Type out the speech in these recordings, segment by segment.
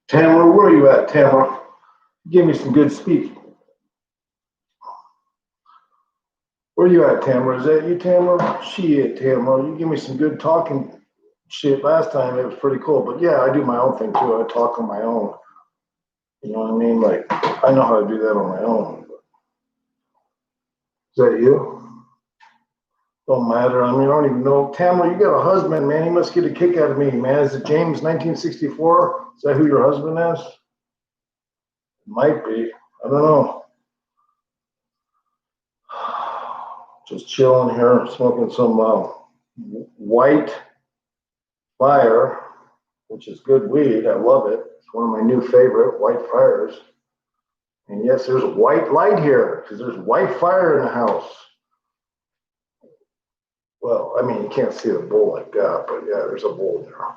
Tamara, where are you at, Tamara? Give me some good speech. Where are you at, Tamara? Is that you, Tamara? Shit, Tamara. You give me some good talking shit last time. It was pretty cool. But yeah, I do my own thing too. I talk on my own. You know what I mean? Like, I know how to do that on my own. Is that you? Don't matter. I mean, I don't even know. Tamara, you got a husband, man. He must get a kick out of me, man. Is it James 1964? Is that who your husband is? Might be. I don't know. Just chilling here, smoking some white fire, which is good weed. I love it. It's one of my new favorite white fires. And yes, there's white light here because there's white fire in the house. Well, I mean, you can't see the bowl like that, but yeah, there's a bowl there.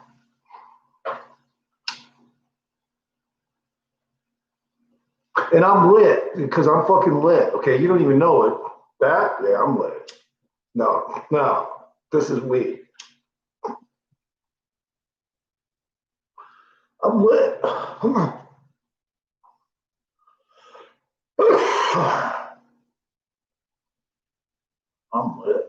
And I'm lit because I'm fucking lit. Okay, you don't even know it. That? Yeah, I'm lit. No, this is weed. I'm lit. I'm lit.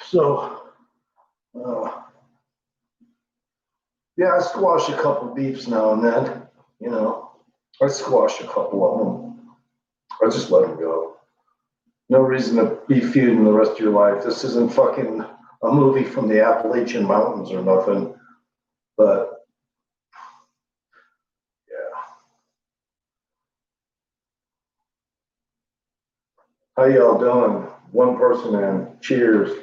So, yeah, I squash a couple beefs now and then. You know, I squash a couple of them. I just let them go. No reason to be feuding the rest of your life. This isn't fucking a movie from the Appalachian Mountains or nothing. But yeah, how y'all doing? One person in. Cheers.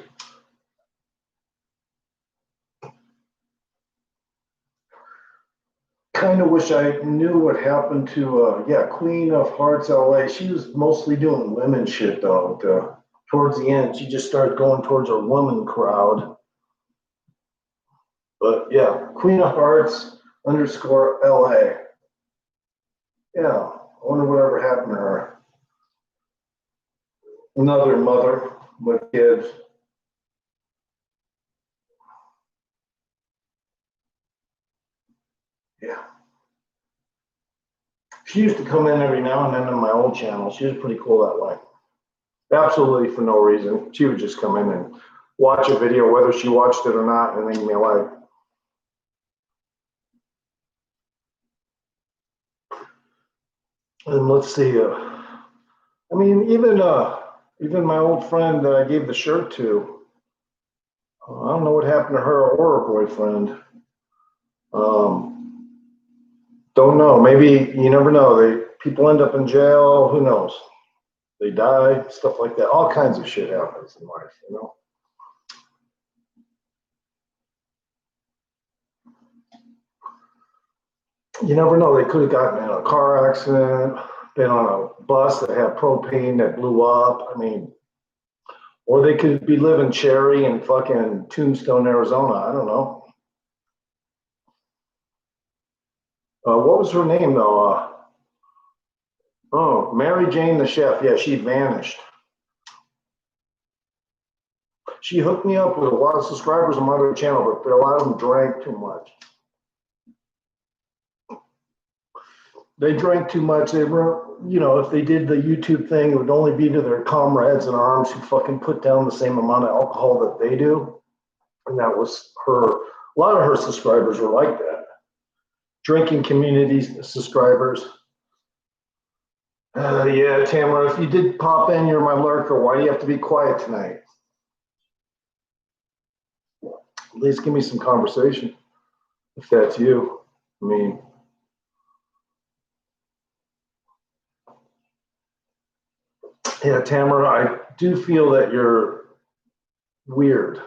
Kind of wish I knew what happened to Queen of Hearts LA. She was mostly doing women shit though. Towards the end, she just started going towards a woman crowd. But yeah, Queen of Hearts _ LA. Yeah, I wonder whatever happened to her. Another mother with kids. Yeah. She used to come in every now and then on my old channel. She was pretty cool that way. Absolutely for no reason. She would just come in and watch a video, whether she watched it or not, and then give me a like. And let's see. I mean, even my old friend that I gave the shirt to. I don't know what happened to her or her boyfriend. Don't know. Maybe you never know. People end up in jail. Who knows? They die, stuff like that. All kinds of shit happens in life, you know. You never know. They could have gotten in a car accident, been on a bus that had propane that blew up. I mean, or they could be living cherry in fucking Tombstone, Arizona. I don't know. What was her name though? Oh, Mary Jane the chef. Yeah, she vanished. She hooked me up with a lot of subscribers on my other channel, but a lot of them drank too much. They drank too much. They were, if they did the YouTube thing, it would only be to their comrades in arms who fucking put down the same amount of alcohol that they do. And that was her. A lot of her subscribers were like that. Drinking communities, subscribers. Yeah, Tamara, if you did pop in, you're my lurker. Why do you have to be quiet tonight? At least give me some conversation, if that's you. I mean, yeah, Tamara, I do feel that you're weird.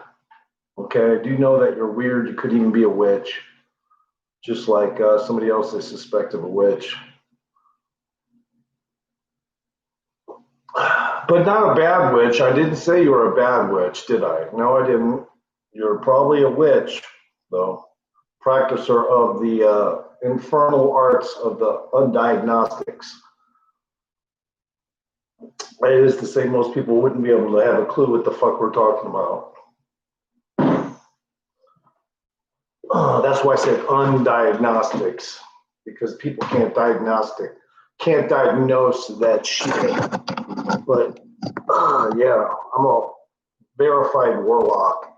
Okay, I do know that you're weird. You could even be a witch, just like somebody else they suspect of a witch. But not a bad witch. I didn't say you were a bad witch, did I? No, I didn't. You're probably a witch, though. Practicer of the infernal arts of the undiagnostics. It is to say most people wouldn't be able to have a clue what the fuck we're talking about. That's why I said undiagnostics, because people can't diagnose that shit. But yeah, I'm a verified warlock.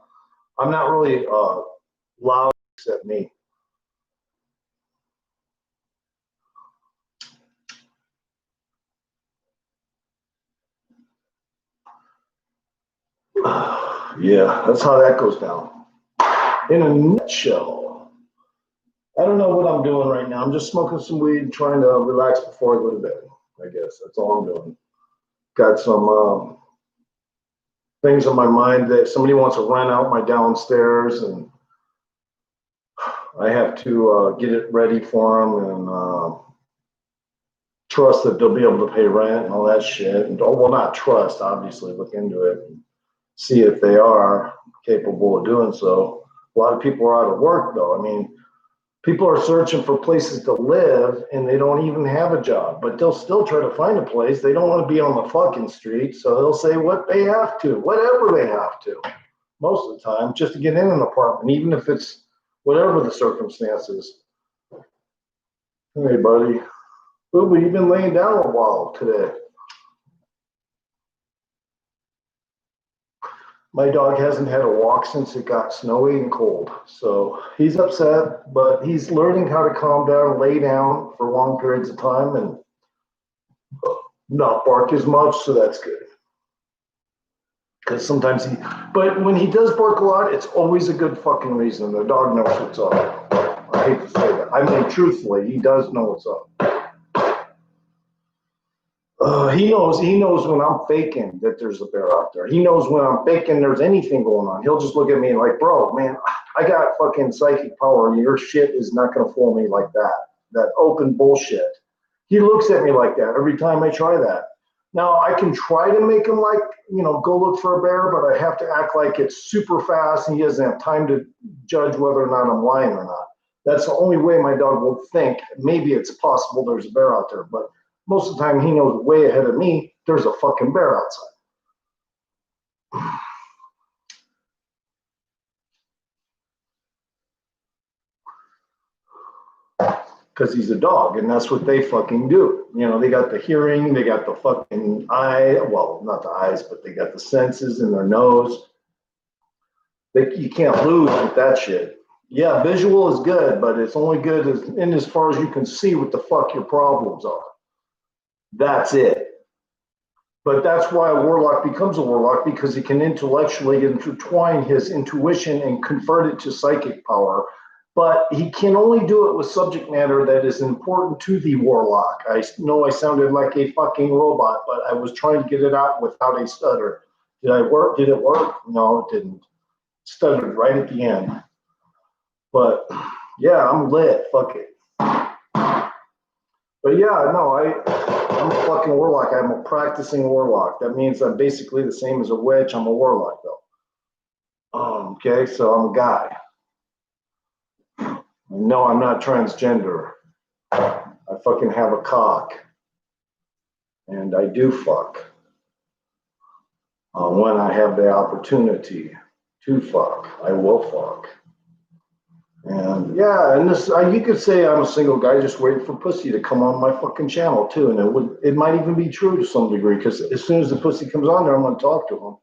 I'm not really loud except me. Yeah, that's how that goes down. In a nutshell, I don't know what I'm doing right now. I'm just smoking some weed and trying to relax before I go to bed. I guess that's all I'm doing. Got some things on my mind that somebody wants to rent out my downstairs, and I have to get it ready for them and trust that they'll be able to pay rent and all that shit. And well, not trust, obviously, look into it and see if they are capable of doing so. A lot of people are out of work, though. I mean, people are searching for places to live and they don't even have a job, but they'll still try to find a place. They don't want to be on the fucking street, so they'll say what they have to, whatever they have to, most of the time, just to get in an apartment, even if it's whatever the circumstances. Hey, buddy. Boo, you've been laying down a while today. My dog hasn't had a walk since it got snowy and cold, so he's upset, but he's learning how to calm down and lay down for long periods of time and not bark as much, so that's good. Because sometimes but when he does bark a lot, it's always a good fucking reason. The dog knows what's up. I hate to say that. I mean, truthfully, he does know what's up. He knows when I'm faking that there's a bear out there. He knows when I'm faking there's anything going on. He'll just look at me like, bro, man, I got fucking psychic power and your shit is not going to fool me like that. That open bullshit. He looks at me like that every time I try that. Now, I can try to make him like, go look for a bear, but I have to act like it's super fast and he doesn't have time to judge whether or not I'm lying or not. That's the only way my dog will think. Maybe it's possible there's a bear out there, but most of the time, he knows way ahead of me, there's a fucking bear outside. Because he's a dog, and that's what they fucking do. They got the hearing, they got the fucking eye, well, not the eyes, but they got the senses in their nose. You can't lose with that shit. Yeah, visual is good, but it's only good as far as you can see what the fuck your problems are. That's it. But that's why a warlock becomes a warlock, because he can intellectually intertwine his intuition and convert it to psychic power. But he can only do it with subject matter that is important to the warlock. I know I sounded like a fucking robot, but I was trying to get it out without a stutter. Did it work? No, it didn't. Stuttered right at the end. But yeah, I'm lit. Fuck it. But yeah, no, I'm a fucking warlock. I'm a practicing warlock. That means I'm basically the same as a witch. I'm a warlock, though. Okay, so I'm a guy. No, I'm not transgender. I fucking have a cock. And I do fuck. When I have the opportunity to fuck, I will fuck. And yeah, and this, you could say I'm a single guy just waiting for pussy to come on my fucking channel too, and it might even be true to some degree, because as soon as the pussy comes on there, I'm gonna talk to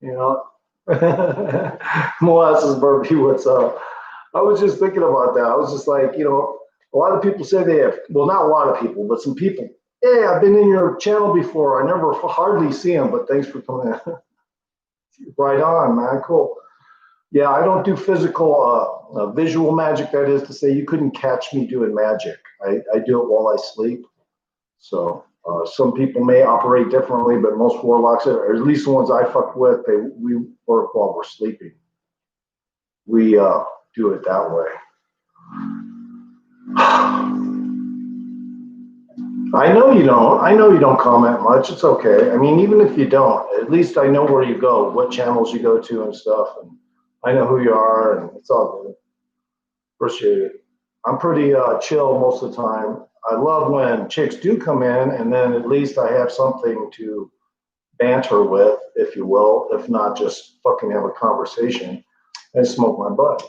him. Molasses Burpee, what's up? I was just thinking about that. I was just like, a lot of people say they have, well, not a lot of people, but some people. Hey, I've been in your channel before. I never hardly see them, but thanks for coming in. Right on, man. Cool. Yeah, I don't do physical, visual magic. That is to say, you couldn't catch me doing magic. I do it while I sleep. So some people may operate differently, but most warlocks, or at least the ones I fuck with, we work while we're sleeping. We do it that way. I know you don't comment much. It's okay. I mean, even if you don't, at least I know where you go, what channels you go to and stuff. And I know who you are, and it's all good. Appreciate it. I'm pretty chill most of the time. I love when chicks do come in, and then at least I have something to banter with, if you will, if not just fucking have a conversation and smoke my butt.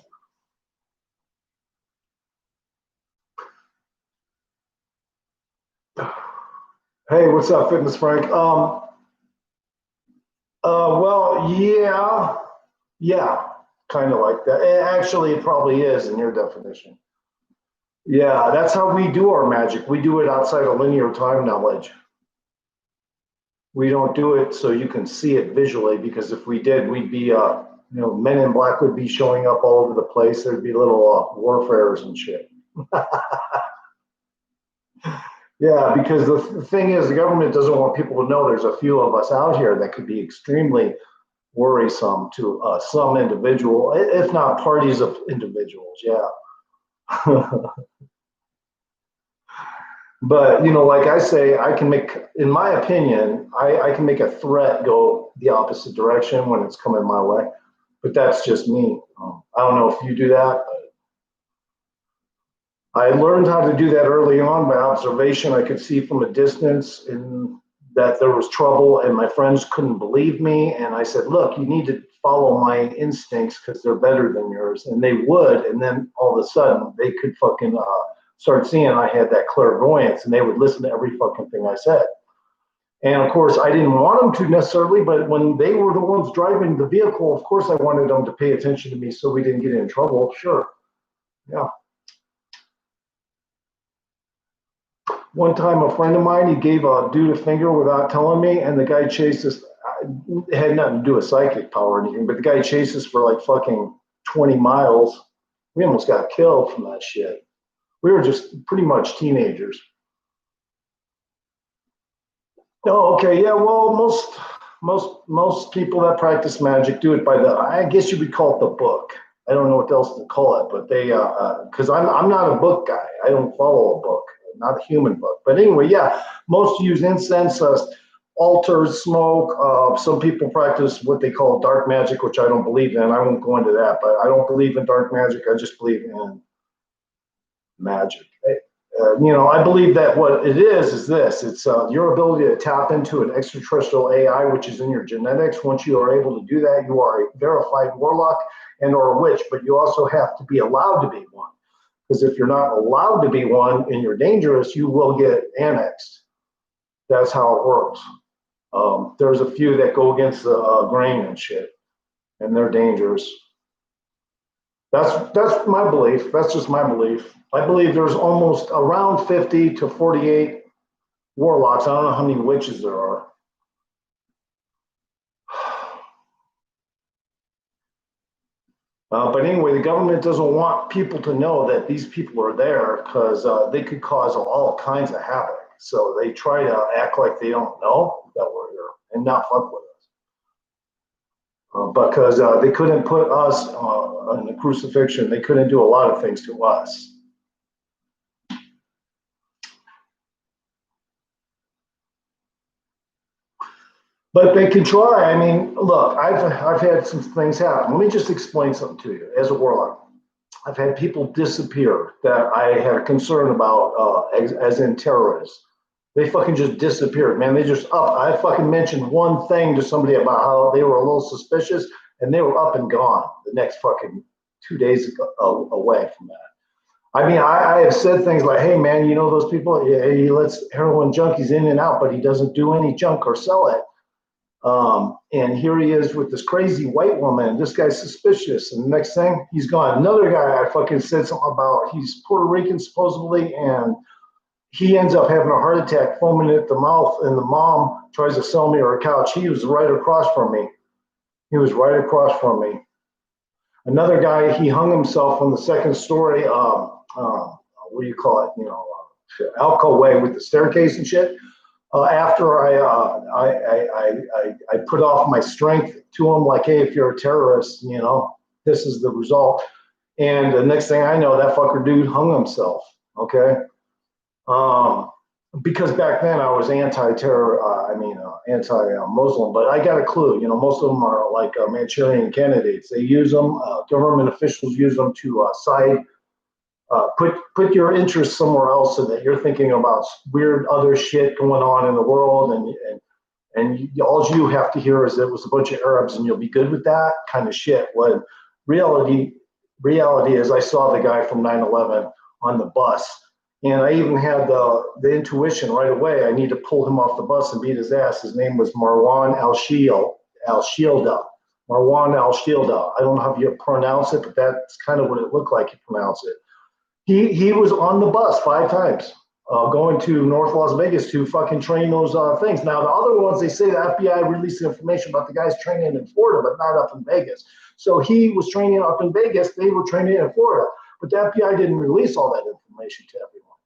Hey, what's up, Fitness Frank? Well, yeah, kind of like that. Actually, it probably is in your definition. Yeah, that's how we do our magic. We do it outside of linear time knowledge. We don't do it so you can see it visually, because if we did, we'd be, men in black would be showing up all over the place. There'd be little warfares and shit. Yeah, because the thing is, the government doesn't want people to know there's a few of us out here that could be extremely worrisome to some individual, if not parties of individuals. Yeah. But like I say, I can make, in my opinion, I can make a threat go the opposite direction when it's coming my way. But that's just me. I don't know if you do that. I learned how to do that early on by observation. I could see from a distance that there was trouble, and my friends couldn't believe me. And I said, look, you need to follow my instincts because they're better than yours. And they would. And then all of a sudden, they could fucking start seeing I had that clairvoyance, and they would listen to every fucking thing I said. And of course, I didn't want them to necessarily, but when they were the ones driving the vehicle, of course, I wanted them to pay attention to me so we didn't get in trouble. Sure. Yeah. One time, a friend of mine, he gave a dude a finger without telling me, and the guy chased us. It had nothing to do with psychic power or anything, but the guy chased us for like fucking 20 miles. We almost got killed from that shit. We were just pretty much teenagers. Oh, okay, yeah. Well, most people that practice magic do it by I guess you would call it the book. I don't know what else to call it, but they because I'm not a book guy. I don't follow a book, not a human book. But anyway, yeah, most use incense, altars, smoke. Some people practice what they call dark magic, which I don't believe in. I won't go into that, but I don't believe in dark magic. I just believe in magic. I believe that what it is this. It's your ability to tap into an extraterrestrial AI, which is in your genetics. Once you are able to do that, you are a verified warlock and or a witch, but you also have to be allowed to be one. Because if you're not allowed to be one and you're dangerous, you will get annexed. That's how it works. There's a few that go against the grain and shit, and they're dangerous. That's my belief. That's just my belief. I believe there's almost around 50 to 48 warlocks. I don't know how many witches there are. But anyway, the government doesn't want people to know that these people are there because they could cause all kinds of havoc. So they try to act like they don't know that we're here and not fuck with us. Because they couldn't put us in the crucifixion. They couldn't do a lot of things to us. But they can try. I mean, look, I've had some things happen. Let me just explain something to you. As a warlock, I've had people disappear that I had concern about, as in terrorists. They fucking just disappeared, man. They just up. I fucking mentioned one thing to somebody about how they were a little suspicious, and they were up and gone the next fucking 2 days away from that. I mean, I have said things like, hey, man, you know those people? Yeah, he lets heroin junkies in and out, but he doesn't do any junk or sell it. And here he is with this crazy white woman. This guy's suspicious. And the next thing, he's gone. Another guy I fucking said something about, he's Puerto Rican supposedly, and he ends up having a heart attack, foaming at the mouth, and the mom tries to sell me her couch. He was right across from me. He was right across from me. Another guy, he hung himself on the second story, what do you call it, alcove way with the staircase and shit. After I put off my strength to him, like, hey, if you're a terrorist, this is the result. And the next thing I know, that fucker dude hung himself. Okay. Because back then I was anti-terror, anti-Muslim, but I got a clue. Most of them are like Manchurian candidates. They use them. Government officials use them to side put your interest somewhere else so that you're thinking about weird other shit going on in the world, and all you have to hear is it was a bunch of Arabs and you'll be good with that kind of shit. When reality is, I saw the guy from 9/11 on the bus, and I even had the intuition right away. I need to pull him off the bus and beat his ass. His name was Marwan al-Shilda. Marwan al-Shilda. I don't know how you pronounce it, but that's kind of what it looked like you pronounce it. He was on the bus 5 times, going to North Las Vegas to fucking train those things. Now, the other ones, they say the FBI released information about the guys training in Florida, but not up in Vegas. So he was training up in Vegas. They were training in Florida, but the FBI didn't release all that information to everyone.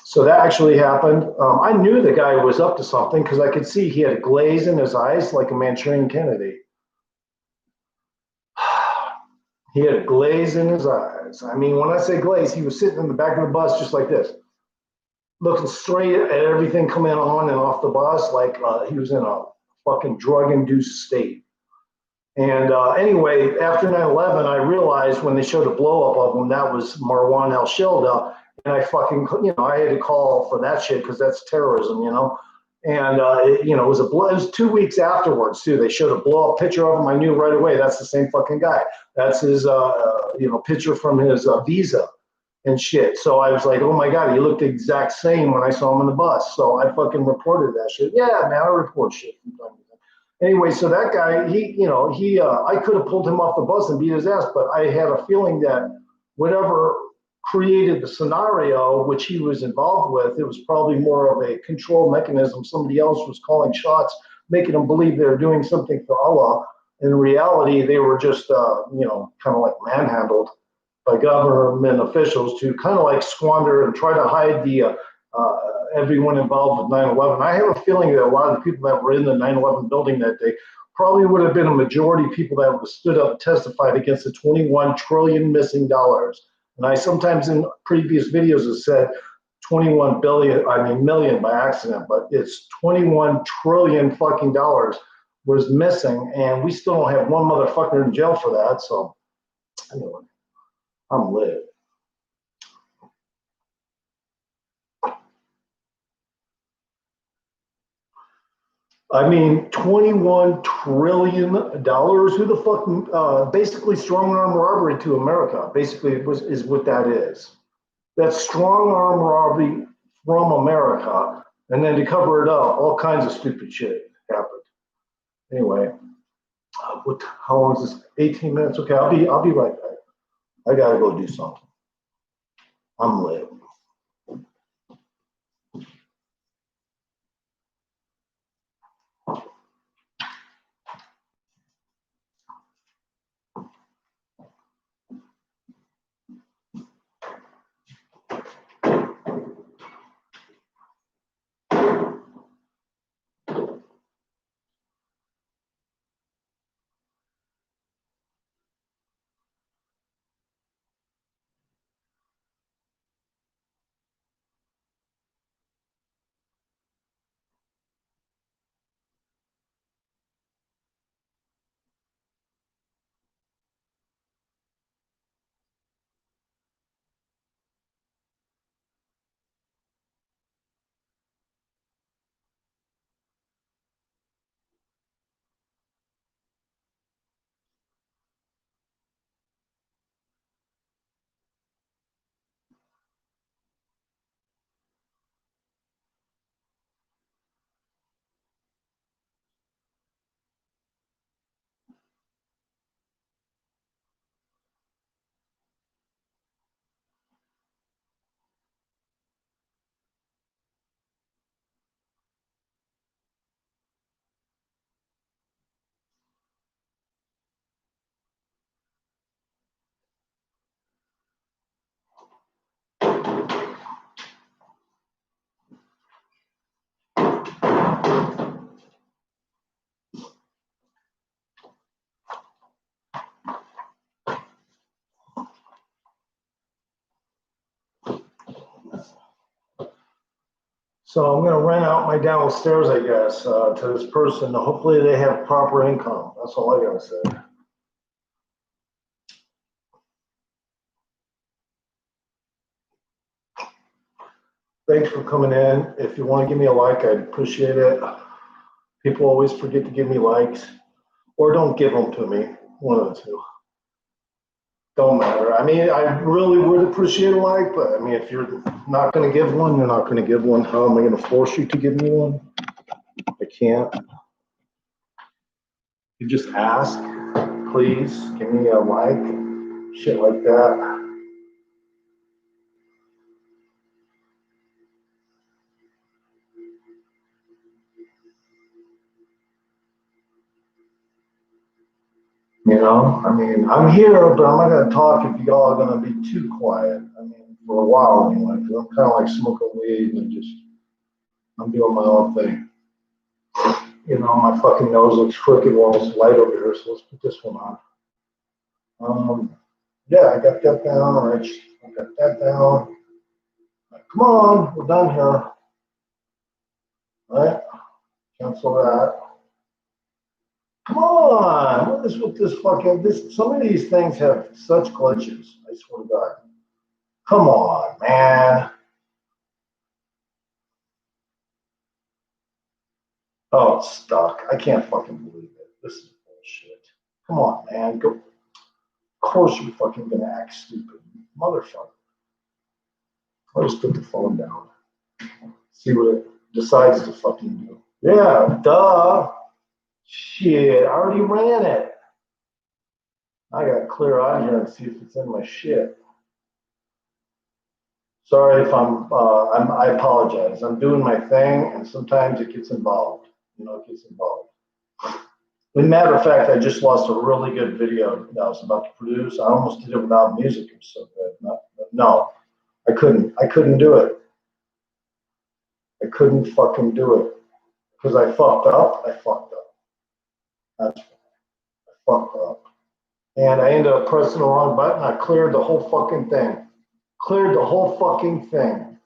So that actually happened. I knew the guy was up to something because I could see he had a glaze in his eyes like a Manchurian Kennedy. He had a glaze in his eyes. I mean, when I say glaze, he was sitting in the back of the bus just like this, looking straight at everything coming on and off the bus, like he was in a fucking drug-induced state. And anyway, after 9/11, I realized when they showed a blow-up of him, that was Marwan al-Shilda. And I fucking, I had to call for that shit because that's terrorism, And, it was 2 weeks afterwards, too. They showed a blow-up picture of him. I knew right away that's the same fucking guy. That's his, picture from his visa and shit. So I was like, oh, my God, he looked the exact same when I saw him on the bus. So I fucking reported that shit. Yeah, man, I report shit from time to time. Anyway, so that guy, I could have pulled him off the bus and beat his ass, but I had a feeling that whatever created the scenario which he was involved with, it was probably more of a control mechanism. Somebody else was calling shots, making them believe they were doing something for Allah. In reality, they were just, kind of like manhandled by government officials to kind of like squander and try to hide the everyone involved with 9/11. I have a feeling that a lot of the people that were in the 9/11 building that day probably would have been a majority of people that would have stood up and testified against the 21 trillion missing dollars. And I sometimes in previous videos have said 21 million by accident, but it's 21 trillion fucking dollars was missing, and we still don't have one motherfucker in jail for that. So anyway, I'm lit. I mean, $21 trillion. Who the fuck? Basically, strong arm robbery to America. Basically, is what that is. That's strong arm robbery from America, and then to cover it up, all kinds of stupid shit happened. Anyway, how long is this? 18 minutes. Okay, I'll be right back. I gotta go do something. I'm lit. So I'm going to rent out my downstairs, I guess, to this person. Hopefully they have proper income. That's all I got to say. Thanks for coming in. If you want to give me a like, I'd appreciate it. People always forget to give me likes, or don't give them to me. One of the two. Don't matter. I mean, I really would appreciate a like, but I mean, if you're not going to give one, you're not going to give one. How am I going to force you to give me one? I can't. You just ask, please give me a like, shit like that. You know, I mean, I'm here, but I'm not going to talk if y'all are going to be too quiet. I mean, for a while anyway, because I'm kind of like smoking weed and I'm doing my own thing. You know, my fucking nose looks crooked while it's light over here, so let's put this one on. Yeah, I got that down, Rich. I got that down. Come on, we're done here. All right, cancel that. Come on, what is with this fucking, some of these things have such glitches, I swear to God. Come on, man. Oh, it's stuck. I can't fucking believe it. This is bullshit. Come on, man. Go. Of course you're fucking gonna act stupid. Motherfucker. I'll just put the phone down. See what it decides to fucking do. Yeah, duh. Shit, I already ran it. I gotta clear out here and see if it's in my shit. Sorry if I apologize. I'm doing my thing and sometimes it gets involved. You know, it gets involved. As a matter of fact, I just lost a really good video that I was about to produce. I almost did it without music. It was so good. No, I couldn't. I couldn't do it. I couldn't fucking do it. Because I fucked up. That's why. I fucked up. And I ended up pressing the wrong button. I cleared the whole fucking thing. Cleared the whole fucking thing.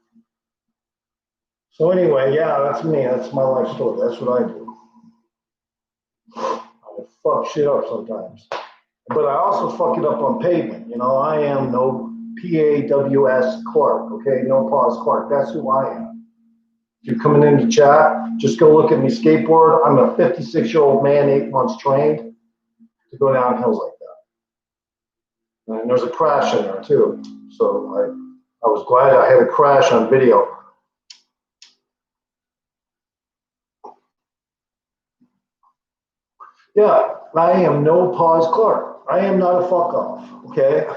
So anyway, yeah, that's me. That's my life story. That's what I do. I fuck shit up sometimes. But I also fuck it up on pavement. You know, I am no PAWS Clark, okay? No pause Clark. That's who I am. If you're coming into chat, just go look at me skateboard. I'm a 56-year-old man, 8 months trained to go down hills like that. And there's a crash in there too. So I was glad I had a crash on video. Yeah, I am no pause Clark. I am not a fuck off, okay?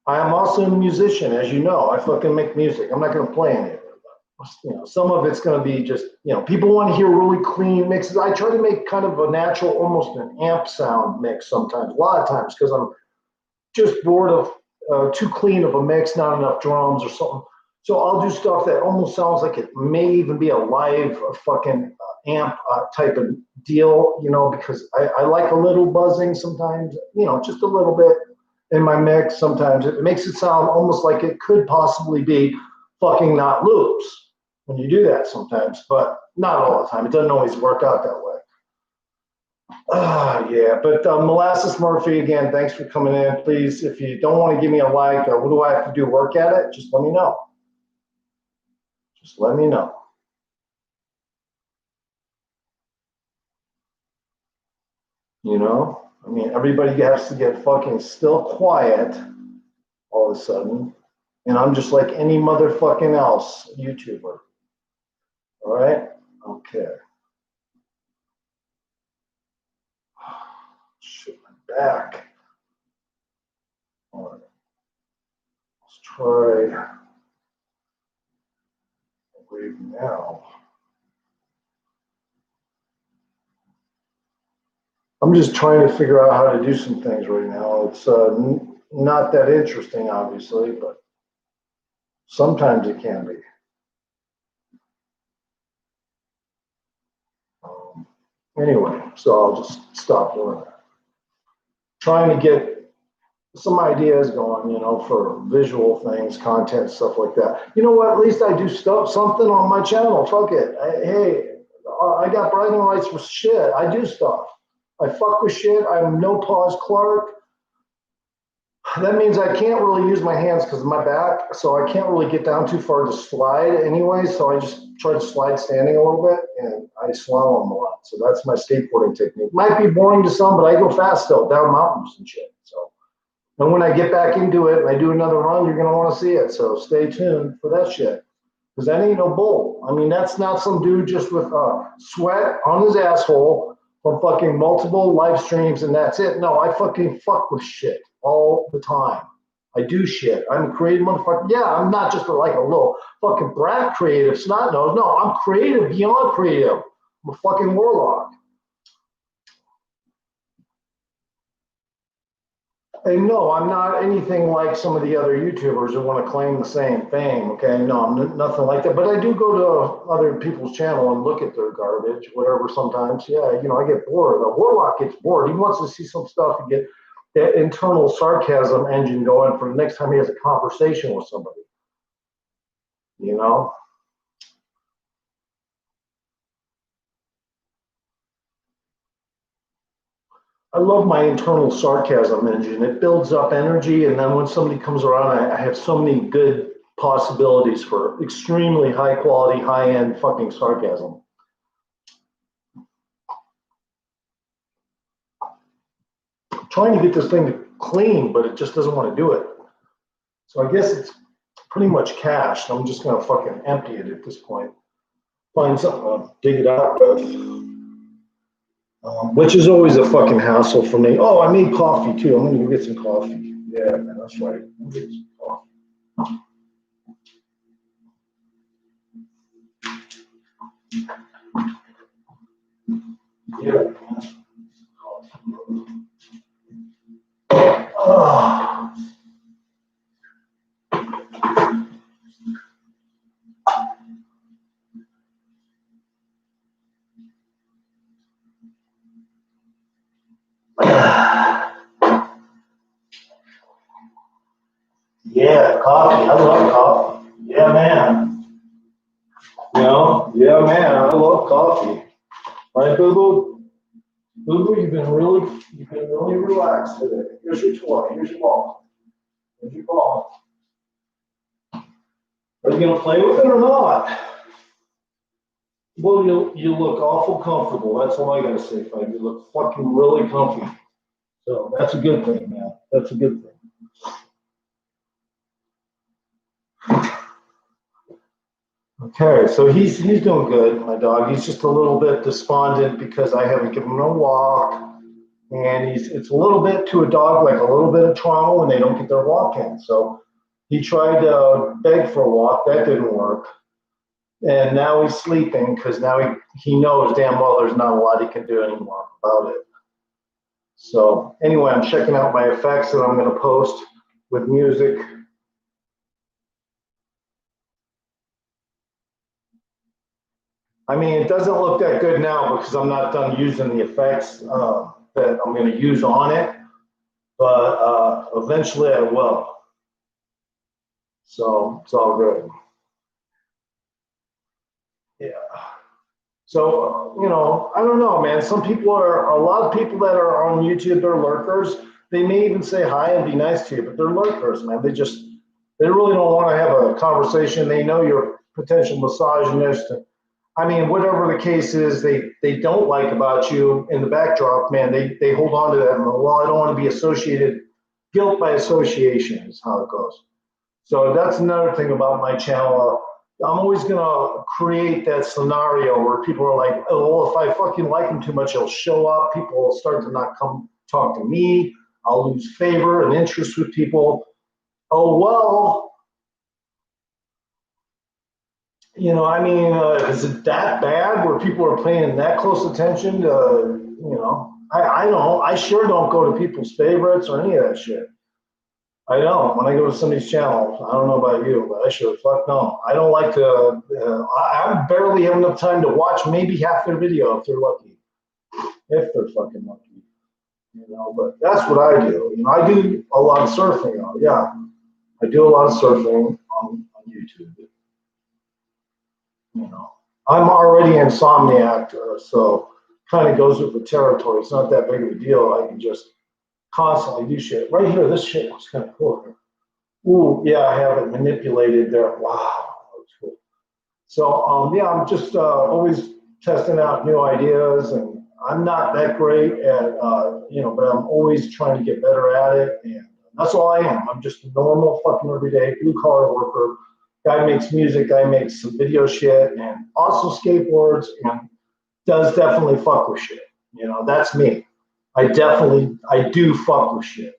I am also a musician, as you know. I fucking make music. I'm not going to play any of it. You know, some of it's going to be just, you know, people want to hear really clean mixes. I try to make kind of a natural, almost an amp sound mix sometimes, a lot of times, because I'm just bored of too clean of a mix, not enough drums or something. So I'll do stuff that almost sounds like it may even be a live fucking amp type of deal, you know, because I like a little buzzing sometimes, you know, just a little bit in my mix. Sometimes it makes it sound almost like it could possibly be fucking not loops when you do that sometimes, but not all the time. It doesn't always work out that way. Yeah, but Molasses Murphy, again, thanks for coming in. Please, if you don't want to give me a like, what do I have to do? Work at it? Just let me know. Just let me know. You know, I mean, everybody has to get fucking still quiet all of a sudden. And I'm just like any motherfucking else YouTuber. All right? Okay. Shit, my back. All right. Let's try wave now. I'm just trying to figure out how to do some things right now. It's not that interesting, obviously, but sometimes it can be. Anyway, so I'll just stop doing that. Trying to get some ideas going, you know, for visual things, content, stuff like that. You know what? At least I do something on my channel. Fuck it. Hey, I got bragging rights for shit. I do stuff. I fuck with shit. I'm no pause Clark. That means I can't really use my hands because of my back, so I can't really get down too far to slide anyway. So I just try to slide standing a little bit, and I slalom a lot. So that's my skateboarding technique. Might be boring to some, but I go fast still down mountains and shit. So, and when I get back into it and I do another run, you're gonna want to see it. So stay tuned for that shit, because that ain't no bull. I mean, that's not some dude just with sweat on his asshole from fucking multiple live streams and that's it. No, I fucking fuck with shit all the time. I do shit. I'm a creative motherfucker. Yeah, I'm not just like a little fucking brat creative snot nose. No, I'm creative beyond creative. I'm a fucking warlock. And no, I'm not anything like some of the other YouTubers who want to claim the same thing. Okay, no, I'm nothing like that. But I do go to other people's channel and look at their garbage, whatever. Sometimes, yeah, I get bored. A warlock gets bored. He wants to see some stuff and get that internal sarcasm engine going for the next time he has a conversation with somebody. You know. I love my internal sarcasm engine. It builds up energy, and then when somebody comes around, I have so many good possibilities for extremely high quality, high end fucking sarcasm. I'm trying to get this thing to clean, but it just doesn't want to do it. So I guess it's pretty much cached. I'm just gonna fucking empty it at this point. Find something to dig it out with. Which is always a fucking hassle for me. Oh, I made coffee too. I'm gonna go get some coffee. Yeah, man, that's right. I'm gonna get some coffee. Yeah. Oh. Yeah, coffee. I love coffee. Yeah, man. Yeah, man. I love coffee. Right, Boo Boo? Boo Boo, you've been really relaxed today. Here's your toy. Here's your ball. Here's your ball. Are you gonna play with it or not? Well, you look awful comfortable. That's all I gotta say, Frank. You look fucking really comfy. So that's a good thing, man. That's a good thing. Okay, so he's doing good, my dog. He's just a little bit despondent because I haven't given him a walk, and it's a little bit to a dog like a little bit of trauma when they don't get their walk in. So he tried to beg for a walk, that didn't work, and now he's sleeping because now he knows damn well there's not a lot he can do anymore about it. So anyway, I'm checking out my effects that I'm going to post with music. I mean, it doesn't look that good now because I'm not done using the effects that I'm going to use on it, but eventually I will. So it's all good. Yeah. So, I don't know, man. A lot of people that are on YouTube, they're lurkers. They may even say hi and be nice to you, but they're lurkers, man. They really don't want to have a conversation. They know you're a potential misogynist. I mean, whatever the case is, they don't like about you in the backdrop, man. They hold on to that. And, well, I don't want to be associated. Guilt by association is how it goes. So that's another thing about my channel. I'm always gonna create that scenario where people are like, oh, well, if I fucking like him too much, he'll show up. People will start to not come talk to me. I'll lose favor and interest with people. Oh, well, I mean, is it that bad where people are paying that close attention to, I don't, I sure don't go to people's favorites or any of that shit. I don't. When I go to somebody's channel, I don't know about you, but I sure fuck no. I don't like to, I barely have enough time to watch maybe half their video if they're lucky. If they're fucking lucky. But that's what I do. I do a lot of surfing. Yeah. I do a lot of surfing on YouTube. I'm already insomniac, so kind of goes with the territory. It's not that big of a deal. I can just constantly do shit. Right here, this shit was kind of cool. Ooh, yeah, I have it manipulated there. Wow, that was cool. So, yeah, I'm just always testing out new ideas, and I'm not that great at, but I'm always trying to get better at it, and that's all I am. I'm just a normal fucking everyday blue collar worker. Guy makes music, guy makes some video shit, and also skateboards, and does definitely fuck with shit. That's me. I do fuck with shit.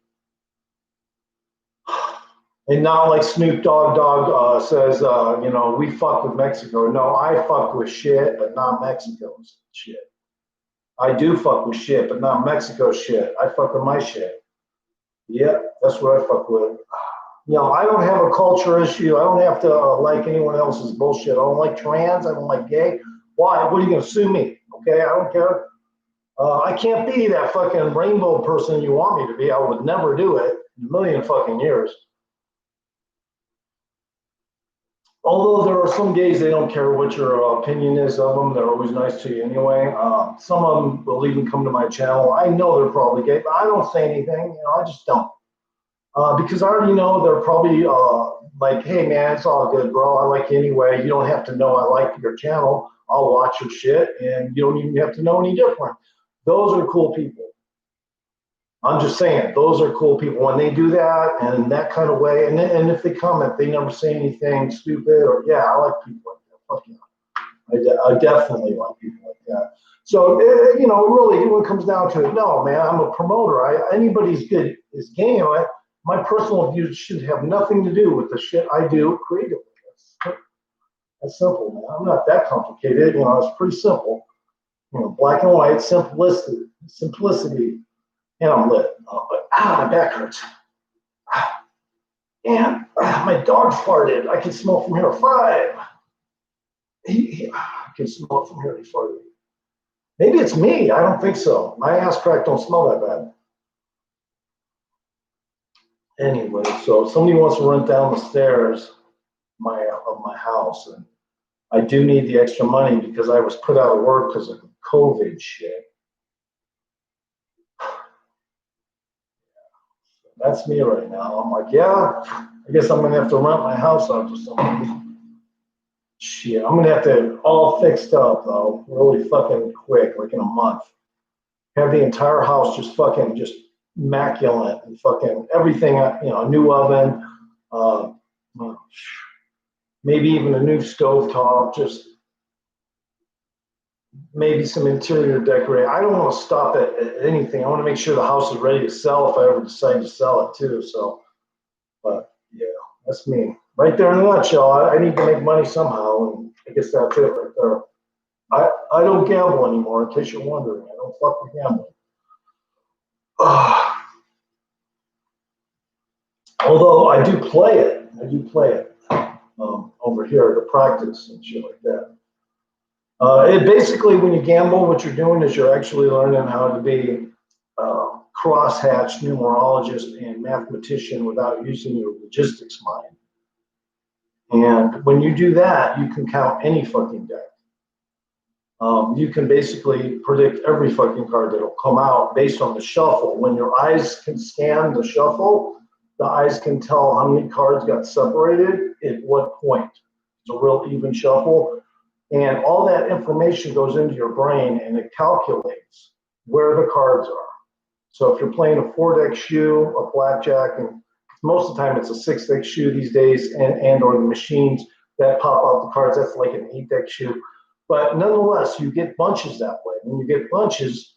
And not like Snoop Dogg says, we fuck with Mexico. No, I fuck with shit, but not Mexico's shit. I do fuck with shit, but not Mexico shit. I fuck with my shit. Yep, that's what I fuck with. I don't have a culture issue. I don't have to like anyone else's bullshit. I don't like trans. I don't like gay. Why? What are you going to sue me? Okay, I don't care. I can't be that fucking rainbow person you want me to be. I would never do it in a million fucking years. Although there are some gays, they don't care what your opinion is of them. They're always nice to you anyway. Some of them will even come to my channel. I know they're probably gay, but I don't say anything. I just don't. Because I already know they're probably like, hey, man, it's all good, bro. I like you anyway. You don't have to know I like your channel. I'll watch your shit, and you don't even have to know any different. Those are cool people. I'm just saying, those are cool people when they do that and that kind of way. And if they comment, they never say anything stupid or, yeah, I like people like that. Fuck yeah. I definitely like people like that. So, really, when it comes down to it, no, man, I'm a promoter. Anybody's good is game. My personal views should have nothing to do with the shit I do creatively. That's simple, man. I'm not that complicated. It's pretty simple. Black and white, simplicity. And I'm lit. But my back hurts. And my dog farted. I can smell from here. 5. I can smell it from here. He farted. Maybe it's me. I don't think so. My ass crack don't smell that bad. Anyway, so if somebody wants to run down the stairs of my house, and I do need the extra money because I was put out of work because of COVID shit. That's me right now. I'm like, yeah, I guess I'm gonna have to rent my house out to somebody. Shit, I'm gonna have to have all fixed up though, really fucking quick, like in a month. Have the entire house just immaculate and fucking everything, a new oven, maybe even a new stovetop, just maybe some interior decorating. I don't want to stop at anything. I want to make sure the house is ready to sell if I ever decide to sell it too. So, but yeah, that's me. Right there in a nutshell. I need to make money somehow, and I guess that's it right there. I don't gamble anymore, in case you're wondering. I don't fuck with gambling. Although I do play it. Over here to practice and shit like that. It basically, when you gamble, what you're doing is you're actually learning how to be crosshatch numerologist and mathematician without using your logistics mind. And when you do that, you can count any fucking deck. You can basically predict every fucking card that'll come out based on the shuffle. When your eyes can scan the shuffle, the eyes can tell how many cards got separated at what point. It's a real even shuffle. And all that information goes into your brain and it calculates where the cards are. So if you're playing a 4-deck shoe, a blackjack, and most of the time it's a 6-deck shoe these days, and or the machines that pop out the cards, that's like an 8-deck shoe. But nonetheless, you get bunches that way. When you get bunches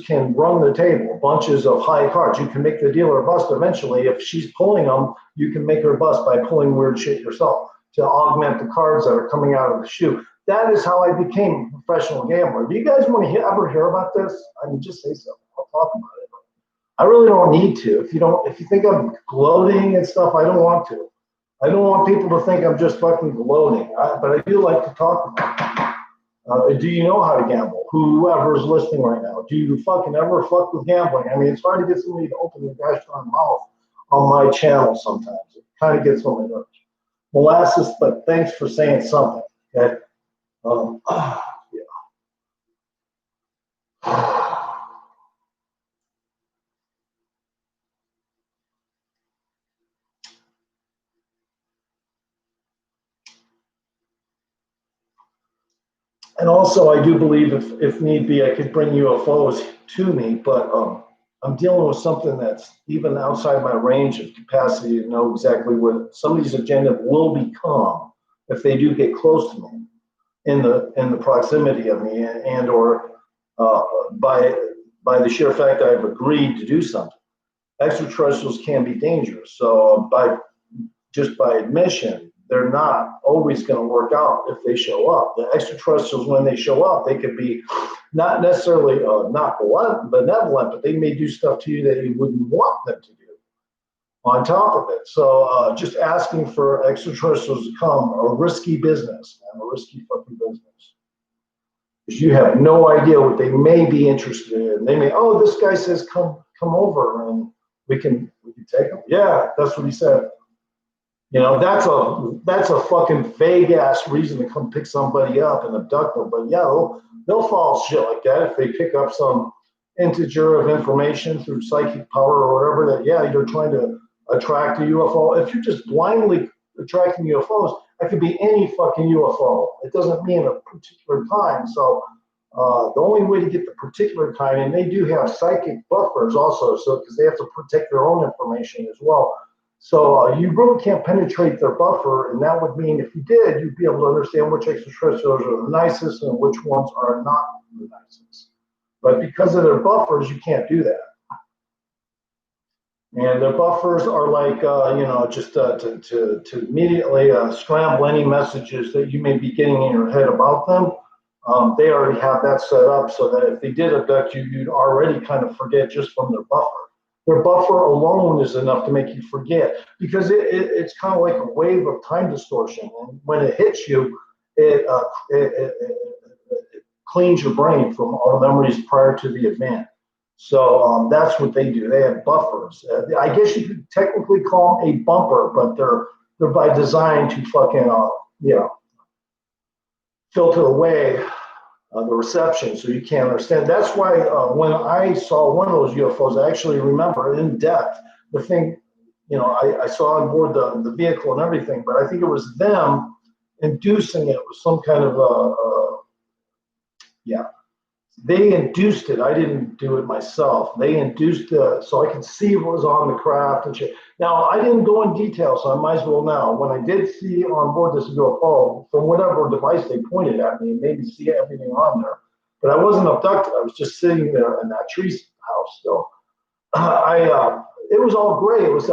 can run the table, bunches of high cards. You can make the dealer bust eventually. If she's pulling them, you can make her bust by pulling weird shit yourself to augment the cards that are coming out of the shoe. That is how I became a professional gambler. Do you guys want to ever hear about this? I mean, just say something. I'll talk about it. I really don't need to. If you think I'm gloating and stuff, I don't want to. I don't want people to think I'm just fucking gloating, but I do like to talk about it. Do you know how to gamble? Whoever's listening right now, do you fucking ever fuck with gambling? I mean, it's hard to get somebody to open their gosh darn mouth on my channel sometimes. It kind of gets on my nerves. Molasses, but thanks for saying something. Okay. Yeah. And also, I do believe if need be, I could bring UFOs to me, but I'm dealing with something that's even outside my range of capacity to know exactly what somebody's agenda will become if they do get close to me in the proximity of me, and or uh, by by the sheer fact I've agreed to do something. Extraterrestrials can be dangerous, so by admission, they're not always going to work out if they show up. The extraterrestrials, when they show up, they could be not necessarily not benevolent, but they may do stuff to you that you wouldn't want them to do on top of it. So just asking for extraterrestrials to come, a risky business, man, a risky fucking business. Because you have no idea what they may be interested in. They may, oh, this guy says come over and we can take them. Yeah, that's what he said. You know, that's a fucking vague ass reason to come pick somebody up and abduct them. But yeah, they'll fall shit like that if they pick up some integer of information through psychic power or whatever. That yeah, you're trying to attract a UFO. If you're just blindly attracting UFOs, that could be any fucking UFO. It doesn't mean a particular time. So the only way to get the particular kind, and they do have psychic buffers also, so because they have to protect their own information as well. So you really can't penetrate their buffer, and that would mean if you did, you'd be able to understand which extraterrestrials are the nicest and which ones are not the nicest. But because of their buffers, you can't do that. And their buffers are like, just to immediately scramble any messages that you may be getting in your head about them. They already have that set up so that if they did abduct you, you'd already kind of forget just from their buffer. Their buffer alone is enough to make you forget because it's kind of like a wave of time distortion. And when it hits you, it cleans your brain from all the memories prior to the event. So that's what they do. They have buffers. I guess you could technically call them a bumper, but they're by design to fucking filter away the reception so you can't understand. That's why when I saw one of those UFOs, I actually remember in depth the thing, I saw on board the vehicle and everything, but I think it was them inducing it with some kind of, they induced it. I didn't do it myself. They induced it so I could see what was on the craft and shit. Now, I didn't go in detail, so I might as well now. When I did see on board this UFO, from whatever device they pointed at me, it made me see everything on there. But I wasn't abducted. I was just sitting there in that tree house still. It was all gray. It was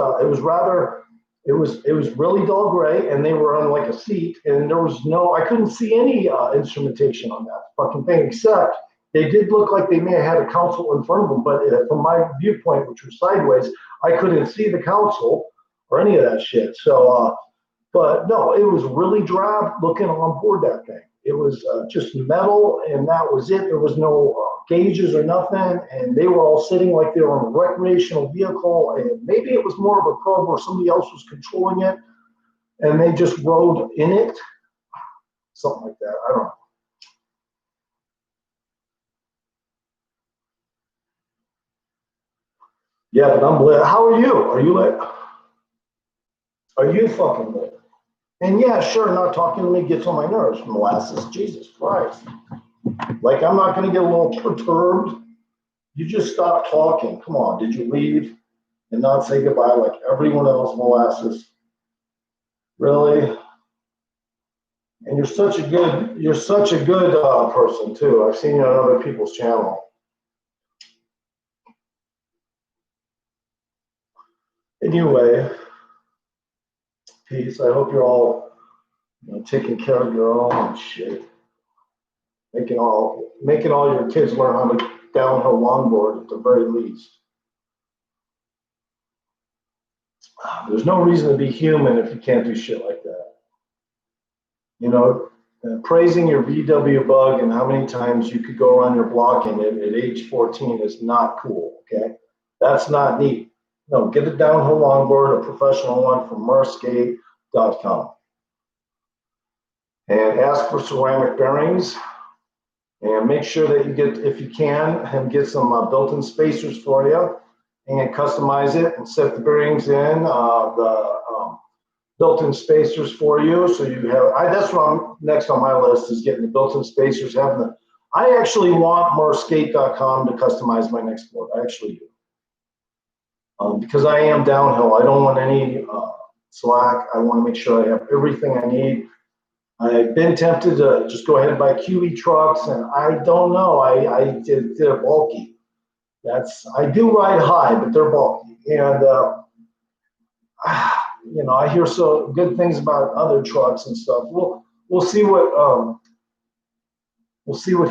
really dull gray, and they were on like a seat, and I couldn't see any instrumentation on that fucking thing, except they did look like they may have had a console in front of them, but from my viewpoint, which was sideways, I couldn't see the console or any of that shit. So, but no, it was really drab looking on board that thing. It was just metal, and that was it. There was no gauges or nothing, and they were all sitting like they were on a recreational vehicle, and maybe it was more of a probe where somebody else was controlling it, and they just rode in it, something like that. I don't know. Yeah, but I'm lit. How are you? Are you lit? Are you fucking lit? And yeah, sure, not talking to me gets on my nerves. Molasses, Jesus Christ. Like, I'm not going to get a little perturbed. You just stop talking. Come on, did you leave and not say goodbye like everyone else, Molasses? Really? And you're such a good person too. I've seen you on other people's channel. Anyway, peace. I hope you're all taking care of your own shit. Making all your kids learn how to downhill longboard at the very least. There's no reason to be human if you can't do shit like that. Praising your VW bug and how many times you could go around your block in it at age 14 is not cool, okay? That's not neat. No, get a downhill longboard, a professional one from merskate.com. And ask for ceramic bearings. And make sure that you get, if you can, and get some built-in spacers for you and customize it and set the bearings in. built-in spacers for you. So you have, that's what I'm next on my list is getting the built-in spacers, having the, I actually want morskate.com to customize my next board. I actually do. Because I am downhill. I don't want any slack. I want to make sure I have everything I need. I've been tempted to just go ahead and buy QE trucks, and I don't know. They're bulky. I do ride high, but they're bulky. And you know, I hear so good things about other trucks and stuff. We'll see what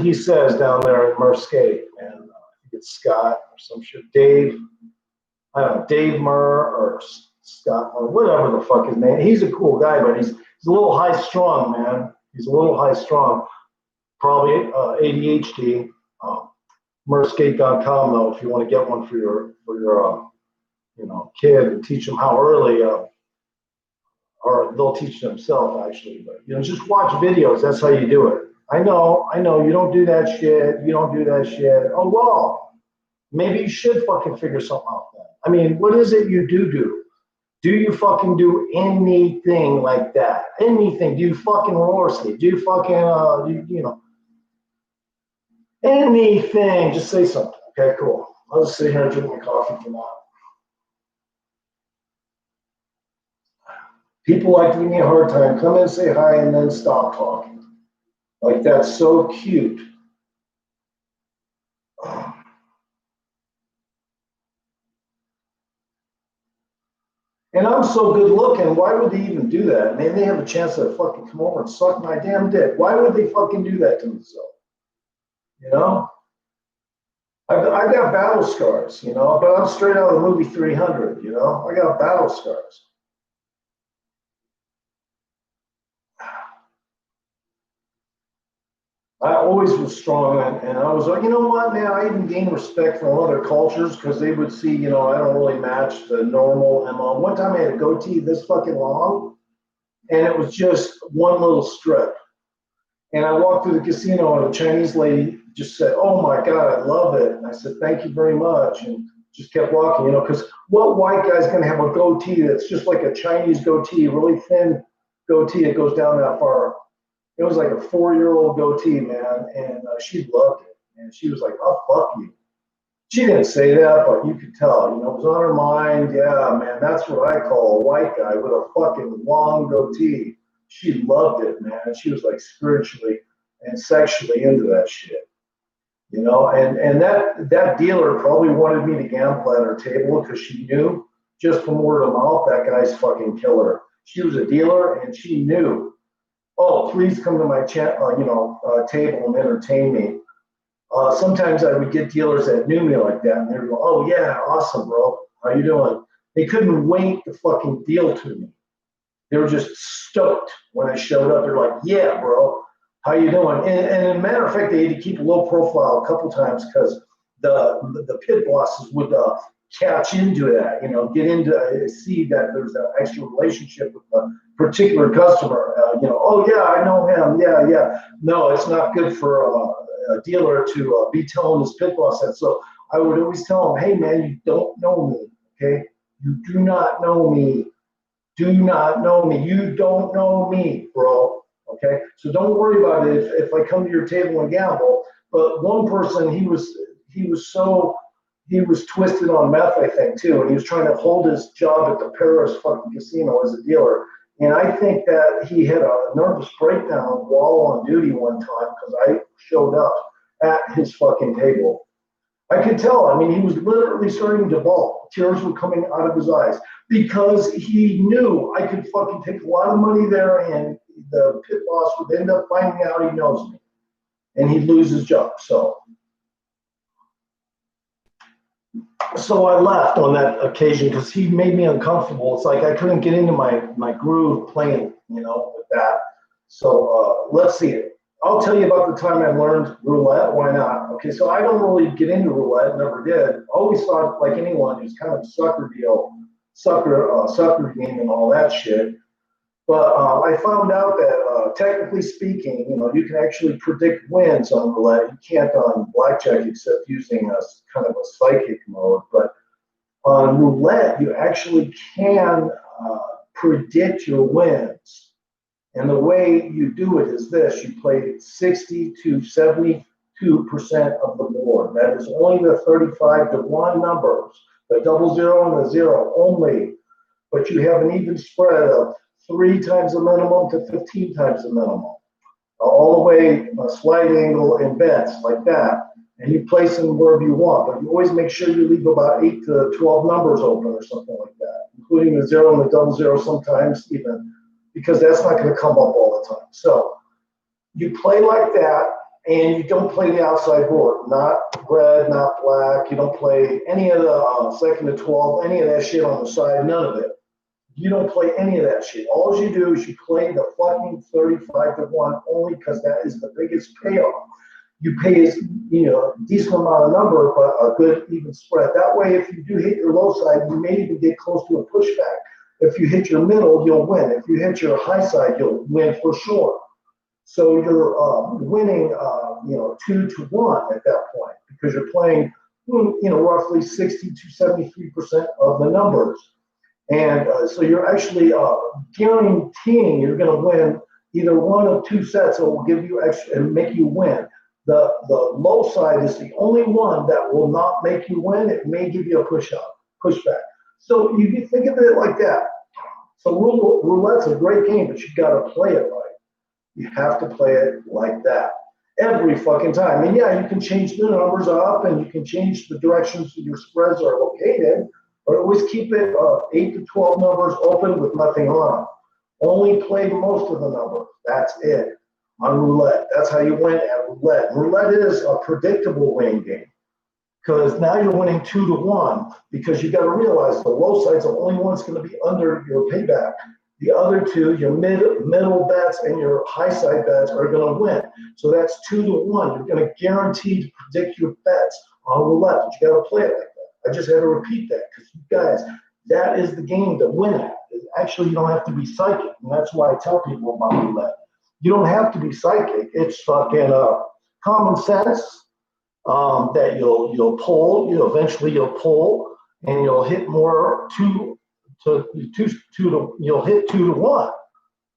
he says down there in Merskate. And I think it's Scott or some shit. Dave. I don't know, Dave Murr or Scott Murr, whatever the fuck his name. He's a cool guy, but he's a little high strung, man. He's a little high strung. Probably ADHD. Merskate.com though, if you want to get one for your you know, kid and teach them how early, or they'll teach themselves actually. But you know, just watch videos. That's how you do it. I know. You don't do that shit. You don't do that shit. Oh well. Maybe you should fucking figure something out then. I mean, what is it you do? Do you fucking do anything like that? Anything? Do you fucking roller skate? Do you fucking, you know, anything? Just say something. Okay, cool. I'll just sit here and drink my coffee for now. People like to give me a hard time. Come in, say hi, and then stop talking. Like, that's so cute. And I'm so good looking, why would they even do that? Man, they have a chance to fucking come over and suck my damn dick. Why would they fucking do that to themselves? You know? I got battle scars, you know, but I'm straight out of the movie 300, you know? I got battle scars. I always was strong, and I was like, you know what, man, I even gained respect from other cultures because they would see, you know, I don't really match the normal MO. One time I had a goatee this fucking long, and it was just one little strip. And I walked through the casino, and a Chinese lady just said, "Oh my God, I love it." And I said, "Thank you very much," and just kept walking, you know, because what white guy's going to have a goatee that's just like a Chinese goatee, really thin goatee that goes down that far? It was like a 4-year-old goatee, man, and she loved it. And she was like, "Oh, fuck you." She didn't say that, but you could tell, you know, it was on her mind. Yeah, man, that's what I call a white guy with a fucking long goatee. She loved it, man. She was like spiritually and sexually into that shit, you know. And that dealer probably wanted me to gamble at her table because she knew just from word of mouth that guy's fucking killer. She was a dealer, and she knew, oh, please come to my table and entertain me. Sometimes I would get dealers that knew me like that, and they'd go, "Oh yeah, awesome, bro. How you doing?" They couldn't wait to fucking deal to me. They were just stoked when I showed up. They're like, "Yeah, bro, how you doing?" And as a matter of fact, they had to keep a low profile a couple times because the pit bosses would catch into that, you know, get into see that there's an extra relationship with a particular customer. You know, "Oh yeah, I know him. Yeah, yeah." No, it's not good for a dealer to be telling his pit boss that. So I would always tell him, "Hey man, you don't know me, okay? You do not know me. Do not know me. You don't know me, bro. Okay? So don't worry about it if I come to your table and gamble." But one person, he was twisted on meth, I think, too, and he was trying to hold his job at the Paris fucking casino as a dealer. And I think that he had a nervous breakdown while on duty one time because I showed up at his fucking table. I could tell. I mean, he was literally starting to bawl. Tears were coming out of his eyes because he knew I could fucking take a lot of money there, and the pit boss would end up finding out he knows me, and he'd lose his job. So I left on that occasion because he made me uncomfortable. It's like I couldn't get into my groove playing, you know, with that. So let's see. I'll tell you about the time I learned roulette. Why not? Okay, so I don't really get into roulette, never did. Always thought, like anyone, it was kind of a sucker deal, sucker game and all that shit. But I found out that technically speaking, you know, you can actually predict wins on roulette. You can't on blackjack except using a kind of a psychic mode. But on roulette, you actually can predict your wins. And the way you do it is this: you play 60 to 72% of the board. That is only the 35 to 1 numbers, the 00 and the 0 only. But you have an even spread of 3 times the minimum to 15 times the minimum, all the way slight angle and bets like that. And you place them wherever you want, but you always make sure you leave about 8 to 12 numbers open or something like that, including the 0 and the 00 sometimes even, because that's not going to come up all the time. So you play like that, and you don't play the outside board, not red, not black. You don't play any of the second to 12, any of that shit on the side, none of it. You don't play any of that shit. All you do is you play the fucking 35 to 1 only because that is the biggest payoff. You pay a decent amount of number, but a good even spread. That way, if you do hit your low side, you may even get close to a pushback. If you hit your middle, you'll win. If you hit your high side, you'll win for sure. So you're winning, 2 to 1 at that point because you're playing, roughly 60 to 73% of the numbers. And so you're actually guaranteeing you're going to win either 1 of 2 sets that will give you extra and make you win. The low side is the only one that will not make you win. It may give you a pushback. So you think of it like that. So roulette's a great game, but you've got to play it right. You have to play it like that every fucking time. And yeah, you can change the numbers up and you can change the directions that your spreads are located, but always keep it 8 to 12 numbers open with nothing on. Only play most of the numbers. That's it. On roulette. That's how you win at roulette. Roulette is a predictable win game because now you're winning 2 to 1 because you got to realize the low side's the only one that's going to be under your payback. The other 2, your middle bets and your high side bets are going to win. So that's 2 to 1. You're going to guarantee to predict your bets on roulette. But you got to play it like that. I just had to repeat that because you guys, that is the game to win at. Actually, you don't have to be psychic, and that's why I tell people about roulette. You don't have to be psychic. It's fucking common sense that you'll pull. Eventually you'll pull, and you'll hit more you'll hit 2 to 1.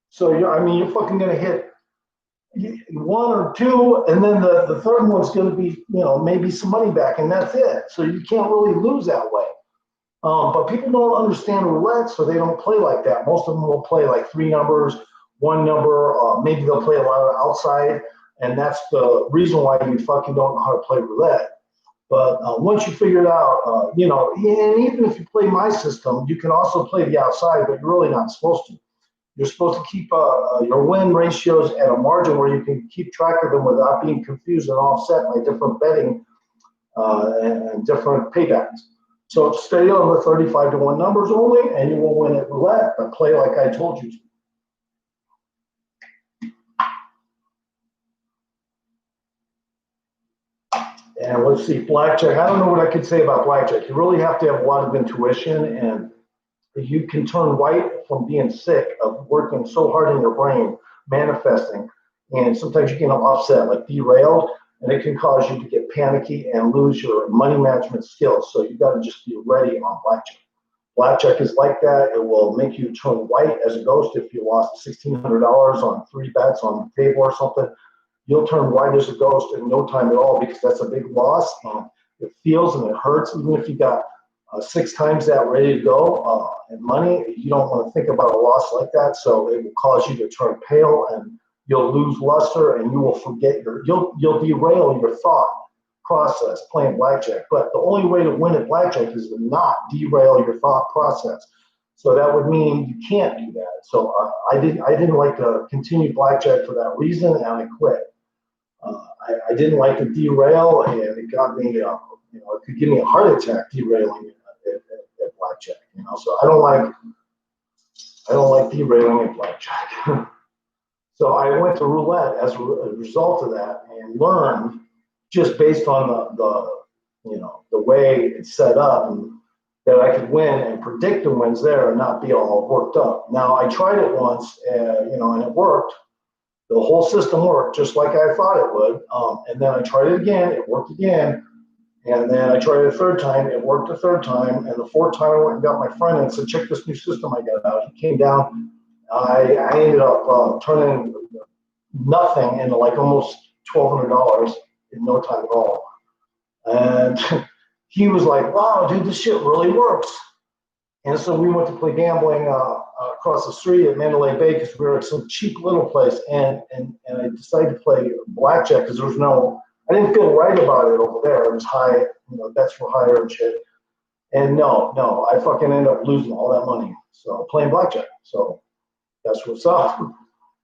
So you're fucking gonna hit 1 or 2, and then the third one's gonna be maybe some money back, and that's it. So you can't really lose that way. But people don't understand roulette, so they don't play like that. Most of them will play like 3 numbers. 1 number, maybe they'll play a lot of outside, and that's the reason why you fucking don't know how to play roulette. But once you figure it out, and even if you play my system, you can also play the outside, but you're really not supposed to. You're supposed to keep your win ratios at a margin where you can keep track of them without being confused and offset by different betting and different paybacks. So stay on the 35 to 1 numbers only, and you will win at roulette, but play like I told you to. And let's see, blackjack. I don't know what I could say about blackjack. You really have to have a lot of intuition, and you can turn white from being sick of working so hard in your brain, manifesting. And sometimes you get upset, like derailed, and it can cause you to get panicky and lose your money management skills. So you got to just be ready on blackjack. Blackjack is like that. It will make you turn white as a ghost if you lost $1,600 on 3 bets on the table or something. You'll turn white as a ghost in no time at all because that's a big loss. It feels and it hurts. Even if you got 6 times that ready to go in money, you don't want to think about a loss like that. So it will cause you to turn pale and you'll lose luster and you will forget you'll derail your thought process playing blackjack. But the only way to win at blackjack is to not derail your thought process. So that would mean you can't do that. So I didn't like to continue blackjack for that reason, and I quit. I didn't like to derail, and it got me, it could give me a heart attack derailing at blackjack. So I don't like derailing at blackjack. So I went to roulette as a result of that, and learned just based on the way it's set up, and that I could win and predict the wins there and not be all worked up. Now I tried it once, and it worked. The whole system worked just like I thought it would. And then I tried it again, it worked again. And then I tried it a third time. It worked a third time. And the fourth time I went and got my friend and said, check this new system I got out. He came down. I ended up turning nothing into like almost $1,200 in no time at all. And he was like, wow, dude, this shit really works. And so we went to play gambling across the street at Mandalay Bay because we were at some cheap little place. And I decided to play blackjack because there was no, I didn't feel right about it over there. It was high, you know, bets were higher and shit. And no, I fucking ended up losing all that money. So playing blackjack. So that's what's up.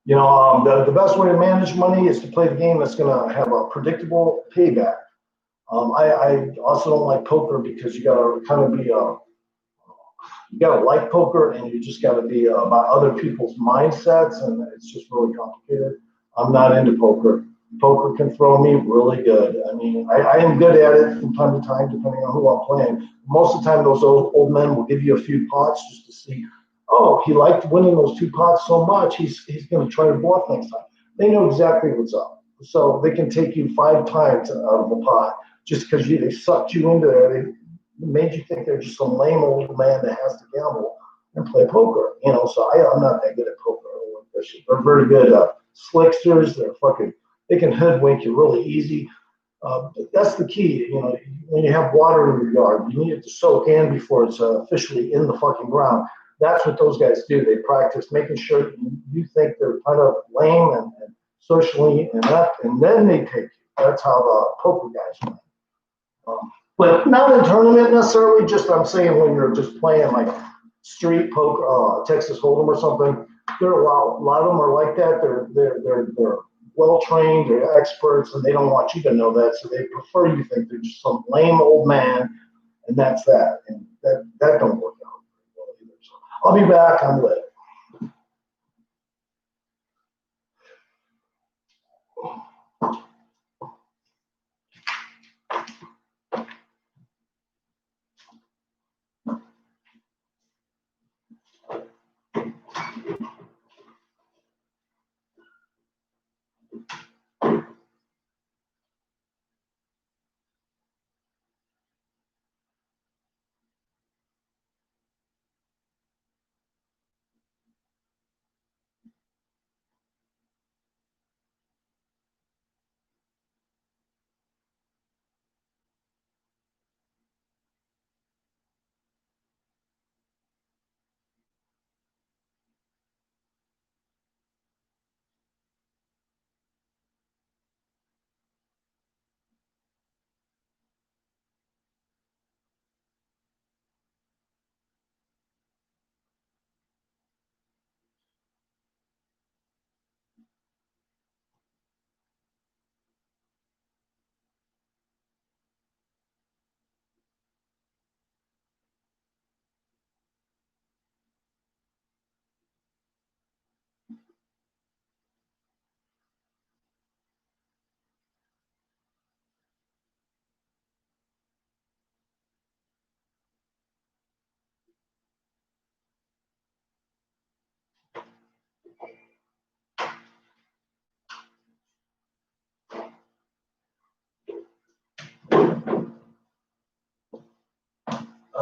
You know, the best way to manage money is to play the game that's going to have a predictable payback. I also don't like poker because you got to kind of be you got to like poker and you just got to be about other people's mindsets, and it's just really complicated. I'm not into poker. Poker can throw me really good. I mean, I am good at it from time to time, depending on who I'm playing. Most of the time, those old men will give you a few pots just to see, oh, he liked winning those 2 pots so much, he's going to try to bluff next time. They know exactly what's up. So they can take you 5 times out of the pot just because they sucked you into there. They made you think they're just some lame old man that has to gamble and play poker. You know, so I'm not that good at poker. I don't like that shit. They're very good slicksters. They can hoodwink you really easy. That's the key. You know, when you have water in your yard, you need it to soak in before it's officially in the fucking ground. That's what those guys do. They practice making sure you think they're kind of lame and socially inept, and then they take you. That's how the poker guys win. But not in tournament necessarily. Just I'm saying when you're just playing like street poker, Texas Hold'em or something. There are a lot of them are like that. They're well trained, they're experts, and they don't want you to know that. So they prefer you think they're just some lame old man, and that's that. And that don't work out well either. So I'll be back. I'm lit.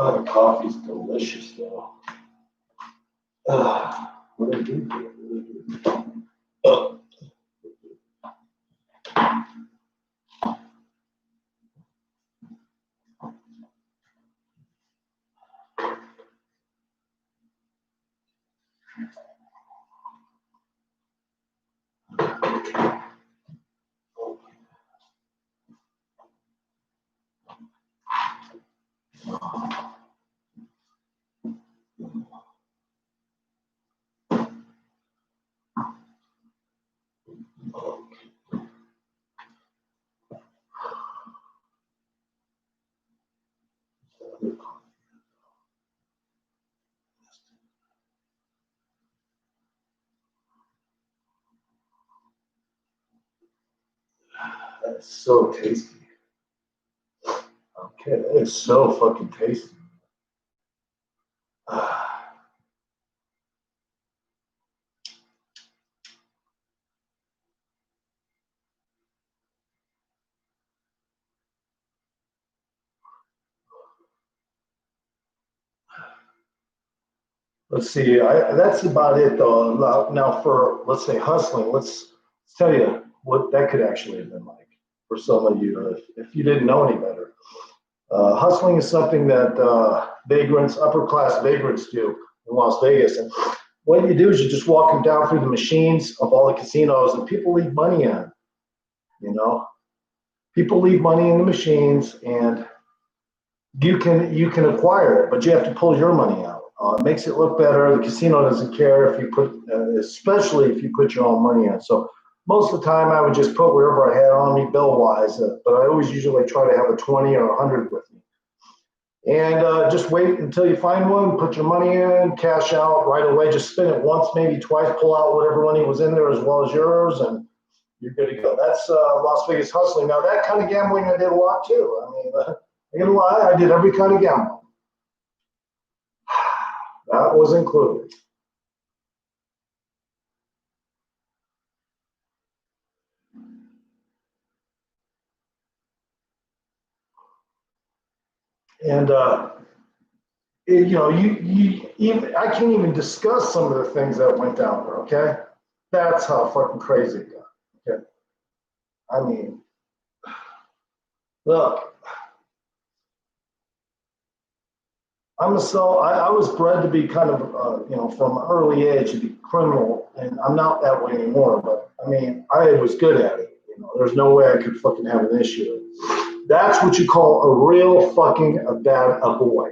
Oh, the coffee's delicious though. What do I do here? That's so tasty. Okay, that is so fucking tasty. Let's see. That's about it, though. Now, for let's say hustling, let's tell you what that could actually have been like for some of you, if you didn't know any better. Hustling is something that vagrants, upper class vagrants, do in Las Vegas. And what you do is you just walk them down through the machines of all the casinos, and people leave money in. You know, people leave money in the machines, and you can acquire it, but you have to pull your money out. It makes it look better. The casino doesn't care if you put, especially if you put your own money in. So most of the time, I would just put whatever I had on me bill wise, but I always usually try to have a 20 or 100 with me. And just wait until you find one, put your money in, cash out right away. Just spin it once, maybe twice, pull out whatever money was in there as well as yours, and you're good to go. That's Las Vegas hustling. Now, that kind of gambling I did a lot too. I mean, I ain't gonna lie, I did every kind of gambling. That was included. And you even I can't even discuss some of the things that went down there. Okay, that's how fucking crazy it got. Okay, I mean, look, I was bred to be kind of from an early age to be criminal, and I'm not that way anymore. But I mean, I was good at it. There's no way I could fucking have an issue. That's what you call a real fucking a boy.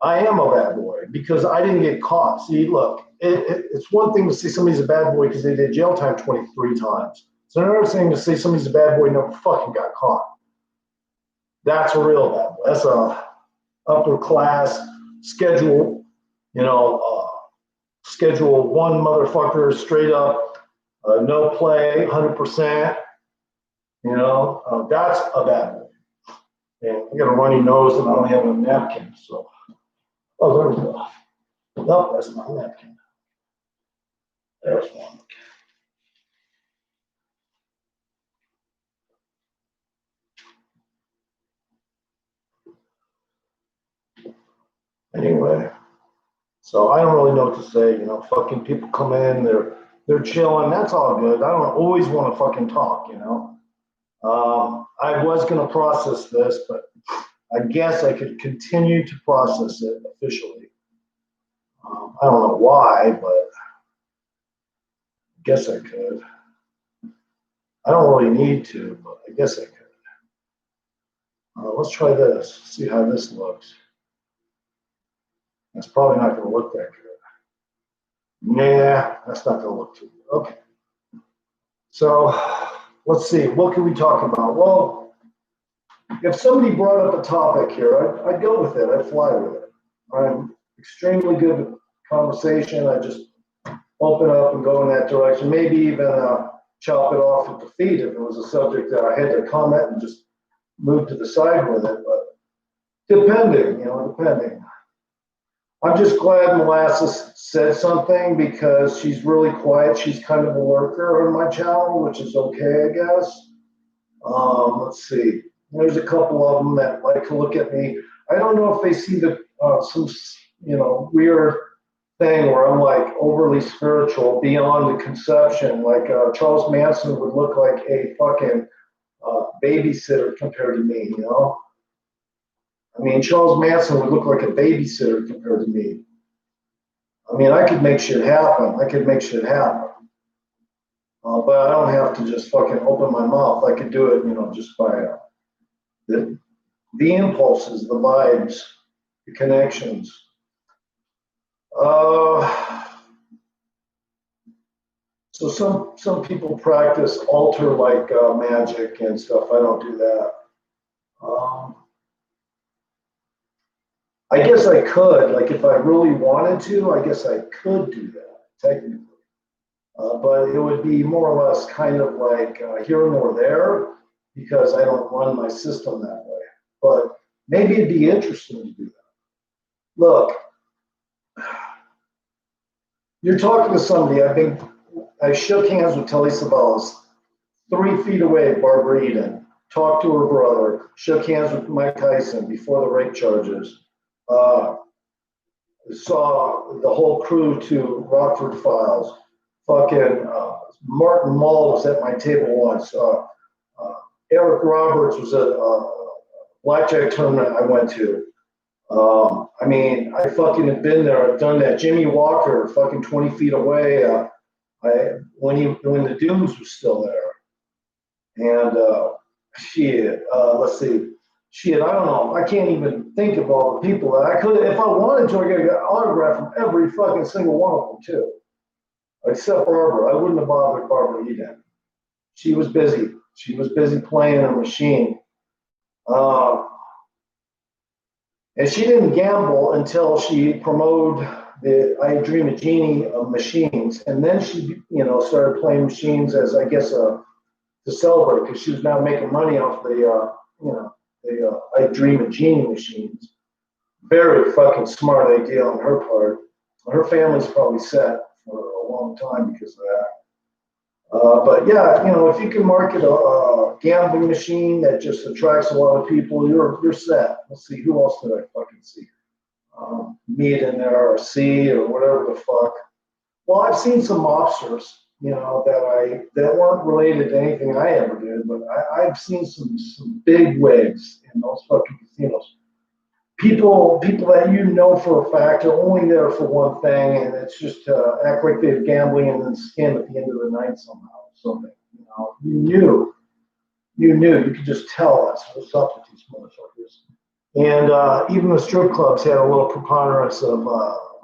I am a bad boy because I didn't get caught. See, look, it's one thing to say somebody's a bad boy because they did jail time 23 times. It's another thing to say somebody's a bad boy and never fucking got caught. That's a real bad boy. That's a upper class schedule, schedule one motherfucker straight up, no play, 100%. That's a bad boy. And I got a runny nose and I don't have a napkin, so. Oh, there we go. No, that's my napkin. There's one. Anyway, so I don't really know what to say. Fucking people come in, they're chilling. That's all good. I don't always want to fucking talk. I was gonna process this, but I guess I could continue to process it officially. I don't know why, but I guess I could. I don't really need to, but I guess I could. Let's try this, see how this looks. That's probably not going to look that good. Nah, that's not going to look too good. Okay. So let's see, what can we talk about? Well, if somebody brought up a topic here, I'd go with it. I'd fly with it. I'm extremely good at conversation. I just open up and go in that direction. Maybe even chop it off at the feet if it was a subject that I had to comment and just move to the side with it. But depending. I'm just glad Molasses said something because she's really quiet. She's kind of a lurker on my channel, which is okay, I guess. Let's see. There's a couple of them that like to look at me. I don't know if they see the some weird thing where I'm like overly spiritual beyond the conception. Like Charles Manson would look like a fucking babysitter compared to me. I mean, Charles Manson would look like a babysitter compared to me. I mean, I could make shit happen. But I don't have to just fucking open my mouth. I could do it, just by the impulses, the vibes, the connections. So some people practice altar like magic and stuff. I don't do that. I guess I could, like if I really wanted to, I guess I could do that technically. But it would be more or less kind of like here nor there because I don't run my system that way. But maybe it'd be interesting to do that. Look, you're talking to somebody. I shook hands with Telly Savalas 3 feet away, Barbara Eden. Talked to her brother. Shook hands with Mike Tyson before the rape charges. saw the whole crew to Rockford Files. Fucking Martin Mull was at my table once. Eric Roberts was at a Blackjack tournament I went to. I mean, I fucking have been there. I've done that. Jimmy Walker, fucking 20 feet away. When the Dooms was still there, and let's see, shit, I don't know. I can't even think of all the people that I could. If I wanted to, I could get an autograph from every fucking single one of them too, except Barbara. I wouldn't have bothered Barbara Eden. She was busy. She was busy playing her machine. And she didn't gamble until she promoted the I Dream of Jeannie machines. And then she, started playing machines as, I guess, to celebrate, because she was now making money off the I Dream of Jeannie machines. Very fucking smart idea on her part. Her family's probably set for a long time because of that. But yeah, if you can market a gambling machine that just attracts a lot of people, you're set. Let's see, who else did I fucking see? Meet in there or see or whatever the fuck. Well, I've seen some mobsters, that weren't related to anything I ever did, but I've seen some big wigs in those fucking casinos. People that for a fact are only there for one thing, and it's just to act like they're gambling and then skim at the end of the night somehow. Something, you could just tell that's what's up with these motherfuckers. And even the strip clubs had a little preponderance of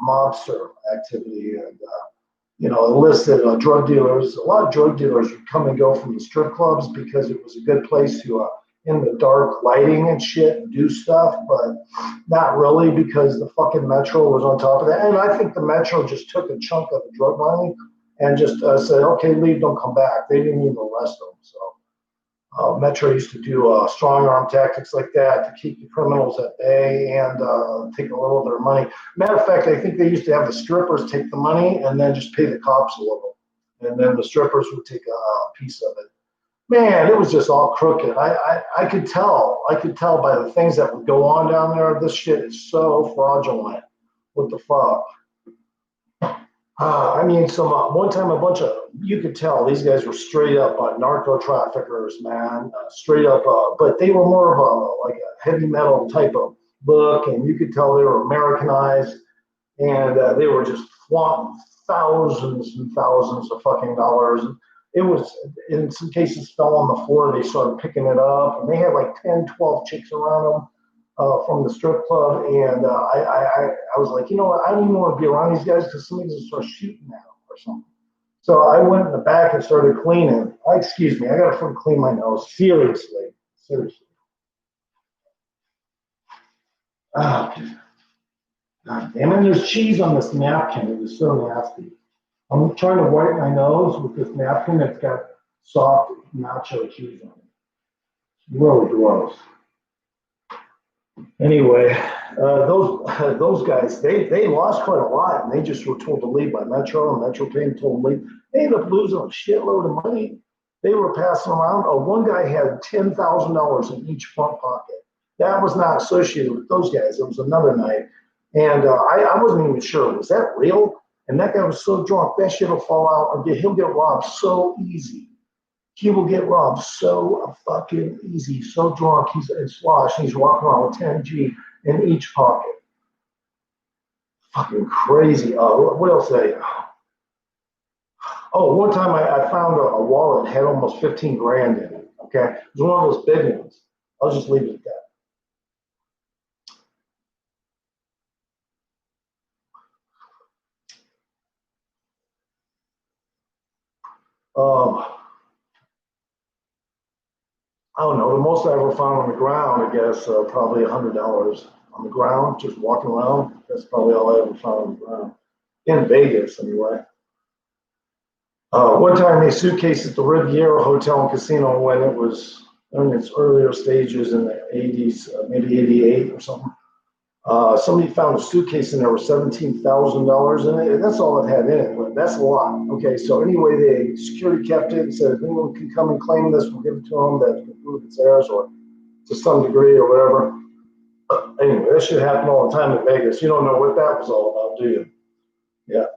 mobster activity, and enlisted drug dealers. A lot of drug dealers would come and go from the strip clubs because it was a good place to in the dark lighting and shit do stuff, but not really, because the fucking Metro was on top of that. And I think the Metro just took a chunk of the drug money and just said, okay, leave, don't come back. They didn't even arrest them. So Metro used to do strong arm tactics like that to keep the criminals at bay and take a little of their money. Matter of fact, I think they used to have the strippers take the money and then just pay the cops a little. And then the strippers would take a piece of it. Man, it was just all crooked. I could tell. I could tell by the things that would go on down there. This shit is so fraudulent. What the fuck? One time you could tell these guys were straight up narco traffickers, man. Straight up, but they were more of a heavy metal type of look, and you could tell they were Americanized, and they were just flaunting thousands and thousands of fucking dollars. It was, in some cases, fell on the floor. They started picking it up, and they had like 10, 12 chicks around them from the strip club. And I was like, you know what? I don't even want to be around these guys because somebody's going to start shooting now or something. So I went in the back and started cleaning. Excuse me, I got to fucking clean my nose. Seriously. God damn it, there's cheese on this napkin. It was so nasty. I'm trying to wipe my nose with this napkin that's got soft nacho cheese on it. Really gross. Anyway, those guys, they lost quite a lot, and they just were told to leave by Metro, and Metro paid told them to leave. They ended up losing a shitload of money. They were passing around. One guy had $10,000 in each front pocket. That was not associated with those guys. It was another night, and I wasn't even sure. Was that real? And that guy was so drunk, that shit will fall out, or he'll get robbed so easy. He will get robbed so fucking easy, so drunk, he's sloshed, he's walking around with 10G in each pocket. Fucking crazy. What else did I? Oh, one time I found a wallet that had almost 15 grand in it, okay? It was one of those big ones. I'll just leave it at that. I don't know. The most I ever found on the ground, I guess, probably $100 on the ground, just walking around. That's probably all I ever found on the ground. In Vegas, anyway. One time, a suitcase at the Riviera Hotel and Casino when it was in its earlier stages in the 80s, maybe 88 or something. Somebody found a suitcase and there was $17,000 in it. And that's all it had in it, but that's a lot. Okay, so anyway, the security kept it and said, if anyone can come and claim this, we'll give it to them, that can prove it's theirs or to some degree or whatever. Anyway, that shit happened all the time in Vegas. You don't know what that was all about, do you? Yeah.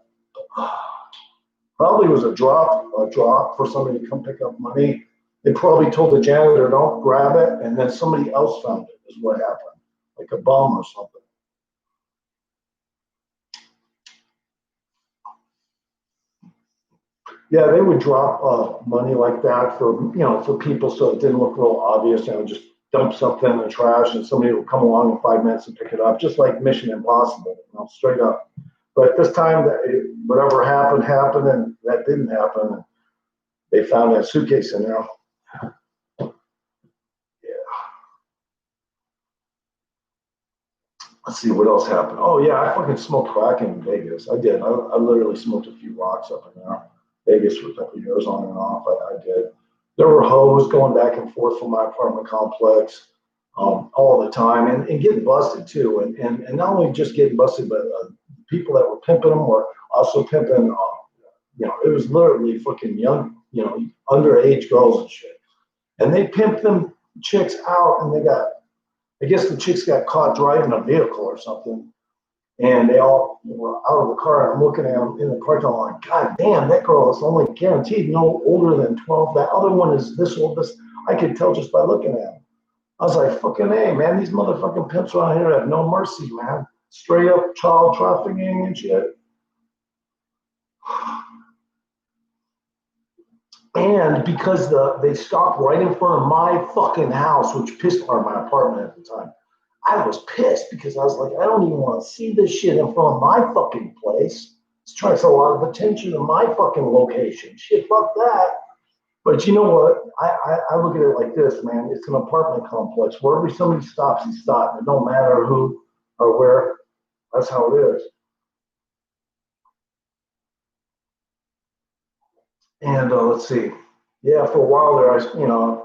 Probably was a drop for somebody to come pick up money. They probably told the janitor, don't grab it, and then somebody else found it, is what happened. Like a bum or something. Yeah, they would drop money like that for, for people so it didn't look real obvious. Just dump something in the trash and somebody would come along in 5 minutes and pick it up, just like Mission Impossible, straight up. But this time, whatever happened, happened, and that didn't happen. They found that suitcase in there. Yeah. Let's see what else happened. Oh, yeah, I fucking smoked crack in Vegas. I did. I literally smoked a few rocks up in there. Vegas for a couple of years on and off. I did. There were hoes going back and forth from my apartment complex all the time and getting busted too. And not only just getting busted, but people that were pimping them were also pimping, it was literally fucking young, underage girls and shit. And they pimped them chicks out and I guess the chicks got caught driving a vehicle or something. And they all were out of the car. And I'm looking at them in the parking lot, like, God damn, that girl is only guaranteed no older than 12. That other one is this old. This I could tell just by looking at them. I was like, fucking hey, man, these motherfucking pimps around here have no mercy, man. Straight up child trafficking and shit. And because they stopped right in front of my fucking house, which pissed on my apartment at the time. I was pissed because I was like, I don't even want to see this shit in front of my fucking place. It's trying to draw a lot of attention to my fucking location. Shit, fuck that. But you know what? I look at it like this, man. It's an apartment complex. Wherever somebody stops, he stops. It don't matter who or where. That's how it is. And let's see. Yeah, for a while there, I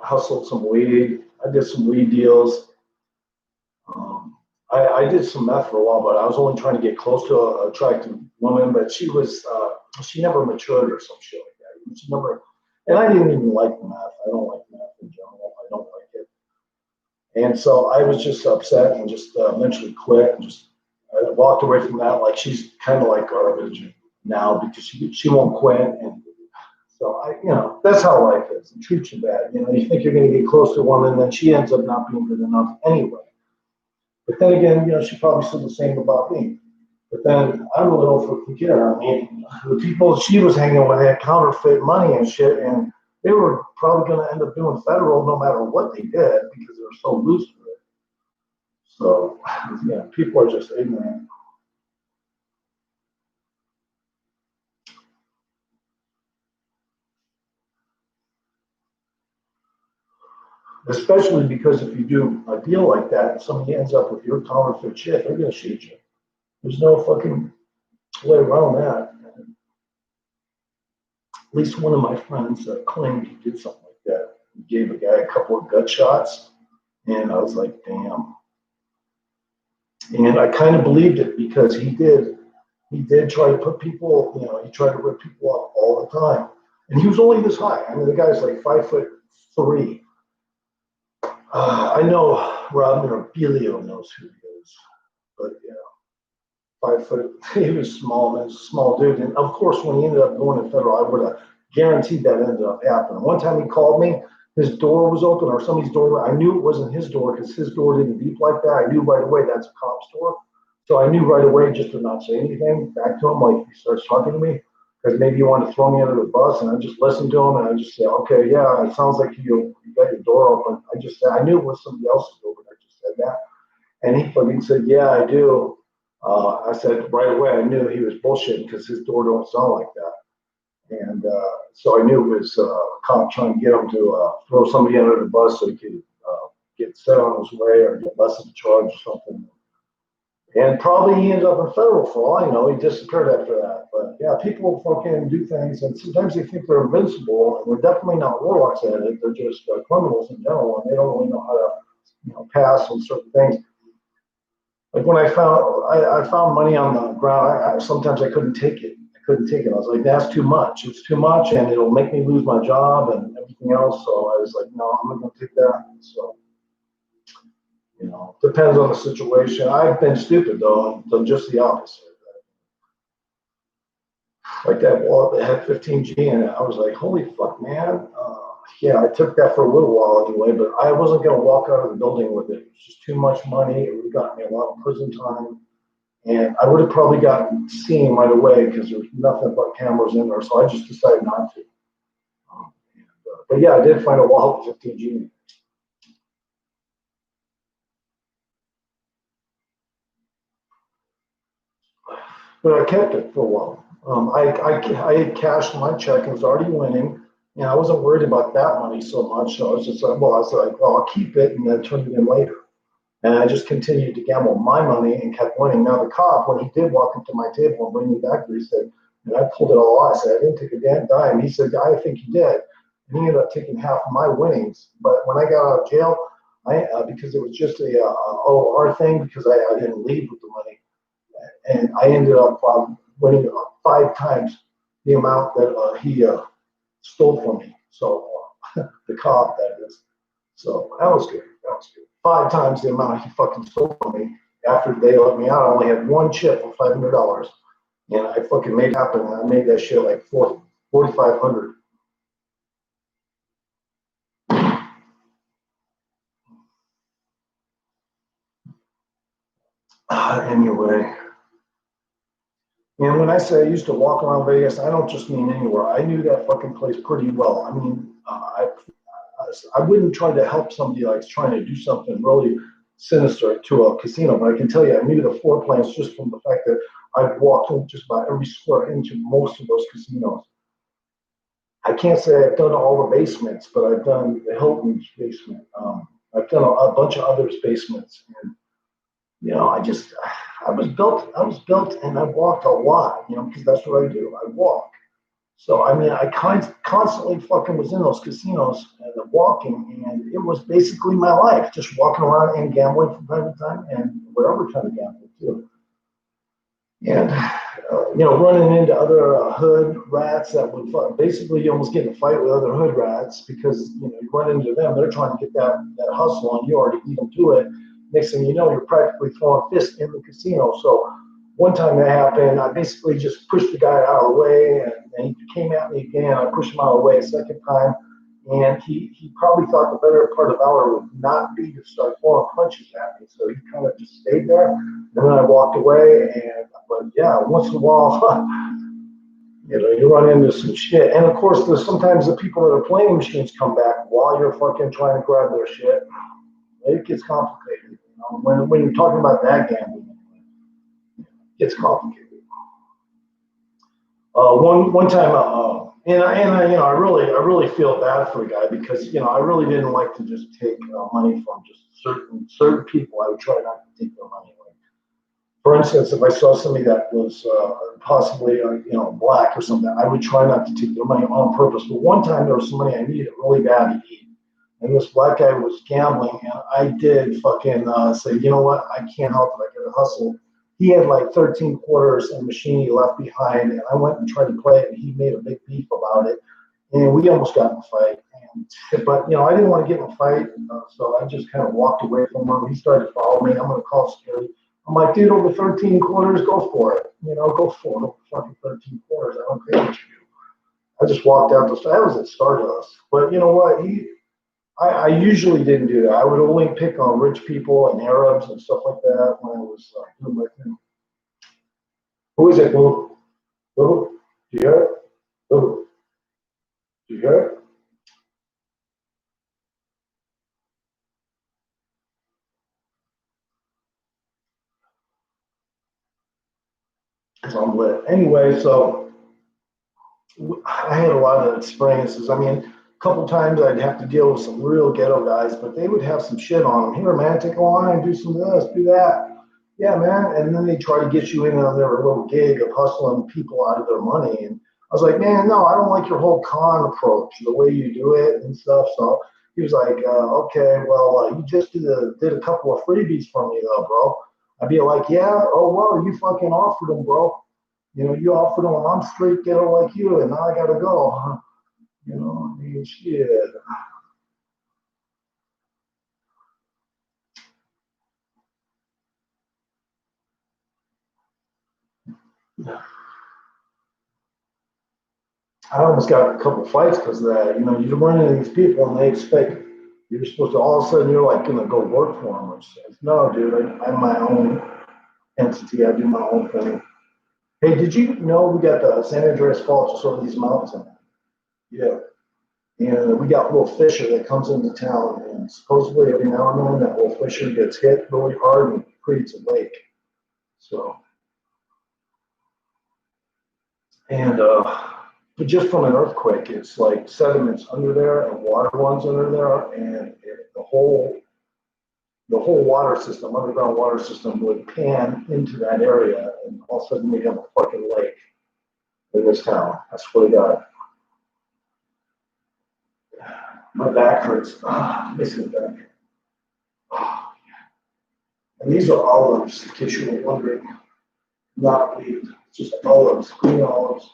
hustled some weed. I did some weed deals. I did some meth for a while, but I was only trying to get close to an attractive woman. But she never matured or some shit like that. She never, and I didn't even like meth. I don't like meth in general. I don't like it. And so I was just upset and just eventually quit and just I walked away from that. Like she's kind of like garbage now because she won't quit. And so that's how life is. It treats you bad. You think you're going to get close to a woman, and then she ends up not being good enough anyway. But then again, she probably said the same about me. But then I don't know if we care. I mean, the people she was hanging with had counterfeit money and shit, and they were probably going to end up doing federal no matter what they did because they were so loose with it. So, people are just ignorant. Especially because if you do a deal like that and somebody ends up with your counterfeit shit, they're going to shoot you. There's no fucking way around that. At least one of my friends claimed he did something like that. He gave a guy a couple of gut shots, and I was like, damn. And I kind of believed it because he did try to put people, he tried to rip people up all the time. And he was only this high. I mean, the guy's like 5'3". I know Rob Mirabilio knows who he is, but 5 foot. He was small, man. He was a small dude. And of course, when he ended up going to federal, I would have guaranteed that ended up happening. One time he called me, his door was open or somebody's door. I knew it wasn't his door because his door didn't beep like that. I knew right away that's a cop's door. So I knew right away just to not say anything back to him, like he starts talking to me, because maybe he wanted to throw me under the bus, and I just listened to him, and I just say, okay, yeah, it sounds like you got your door open. I knew it was somebody else's door, but I just said that. And he fucking said, yeah, I do. I said right away, I knew he was bullshitting because his door don't sound like that. And so I knew it was a cop trying to get him to throw somebody under the bus so he could get set on his way or get less of a charge or something. And probably he ended up in federal for all I know. He disappeared after that. But yeah, people fucking do things, and sometimes they think they're invincible, and they're definitely not warlocks at it. They're just criminals in general, and they don't really know how to, pass on certain things. Like when I found money on the ground, sometimes I couldn't take it. I was like, that's too much. It's too much, and it'll make me lose my job and everything else. So I was like, no, I'm not going to take that. So You know, depends on the situation. I've been stupid though, and done just the opposite. Like that wallet that had 15G in it, I was like, holy fuck, man. Yeah, I took that for a little while anyway, but I wasn't going to walk out of the building with it. It was just too much money. It would have gotten me a lot of prison time. And I would have probably gotten seen right away because there was nothing but cameras in there. So I just decided not to. But yeah, I did find a wallet with 15G in it. But I kept it for a while. I had cashed my check and was already winning, and I wasn't worried about that money so much. So I was just like, well, I'll keep it and then turn it in later. And I just continued to gamble my money and kept winning. Now the cop, when he did walk up to my table and bring me back there, he said, and I pulled it all out. I said, I didn't take a damn dime. He said, I think you did. And he ended up taking half of my winnings. But when I got out of jail, because it was just a OR thing, because I didn't leave with the money, and I ended up winning 5 times the amount that he stole from me. So the cop, that is. So that was good. That was good. 5 times the amount he fucking stole from me. After they let me out, I only had one chip for $500, and I fucking made it happen. And I made that shit like 4,500. Anyway. And when I say I used to walk around Vegas, I don't just mean anywhere. I knew that fucking place pretty well. I mean, I wouldn't try to help somebody like trying to do something really sinister to a casino, but I can tell you I knew the floor plans just from the fact that I've walked in just about every square inch of most of those casinos. I can't say I've done all the basements, but I've done the Hilton's basement. I've done a bunch of others' basements, and you know, I was built, and I walked a lot, you know, because that's what I do. I walk. So I mean, I constantly fucking was in those casinos and walking, and it was basically my life, just walking around and gambling from time to time, and whatever kind of gambling too. And you know, running into other hood rats that would basically you almost get in a fight with other hood rats because you know you run into them, they're trying to get that hustle, and you already beat them to it. Next thing you know, you're practically throwing fists in the casino. So one time that happened, I basically just pushed the guy out of the way, and he came at me again. I pushed him out of the way a second time, and he probably thought the better part of valor would not be to start throwing punches at me. So he kind of just stayed there, and then I walked away. But yeah, once in a while, you know, you run into some shit. And of course, there's sometimes the people that are playing machines come back while you're fucking trying to grab their shit. It gets complicated. You know, when you're talking about that gambling, it gets complicated. One time, and I you know I really feel bad for a guy because you know I really didn't like to just take money from just certain people. I would try not to take their money away. For instance, if I saw somebody that was possibly you know black or something, I would try not to take their money on purpose. But one time there was some money I needed really bad to eat, and this black guy was gambling, and I did fucking say, you know what, I can't help it, I gotta hustle. He had like 13 quarters and machine he left behind, and I went and tried to play it, and he made a big beef about it, and we almost got in a fight. But you know, I didn't want to get in a fight, so I just kind of walked away from him. He started to follow me. I'm gonna call security. I'm like, dude, over 13 quarters, go for it. You know, go for it. Over fucking 13 quarters. I don't care what you do. I just walked out the. That was at Stardust. But you know what? I usually didn't do that. I would only pick on rich people and Arabs and stuff like that when I was doing my thing. Who is it, Boo? Boo? Do you hear it? Boo? Do you hear it? Because I'm lit. Anyway, so I had a lot of experiences. I mean, a couple times I'd have to deal with some real ghetto guys, but they would have some shit on them. Here, man, take a line, do some of this, do that. Yeah, man. And then they try to get you in on their little gig of hustling people out of their money. And I was like, man, no, I don't like your whole con approach, the way you do it and stuff. So he was like, okay, well, you just did a couple of freebies for me, though, bro. I'd be like, yeah, oh, well, you fucking offered them, bro. You know, you offered them, I'm straight ghetto like you, and now I gotta go. You know, I mean, shit. I almost got a couple fights because of that. You know, you run into these people and they expect you're supposed to all of a sudden you're like gonna go work for them. Or something. No, dude, I'm my own entity. I do my own thing. Hey, did you know we got the San Andreas Fault just over these mountains? Yeah. And we got a little fissure that comes into town, and supposedly every now and then that little fissure gets hit really hard and creates a lake. So, and but just from an earthquake, it's like sediments under there and water ones under there, and the whole water system, underground water system, would pan into that area, and all of a sudden we have a fucking lake in this town. I swear to God. My back hurts. Missing back. And these are olives, in case you were wondering. Not weed, just olives, green olives.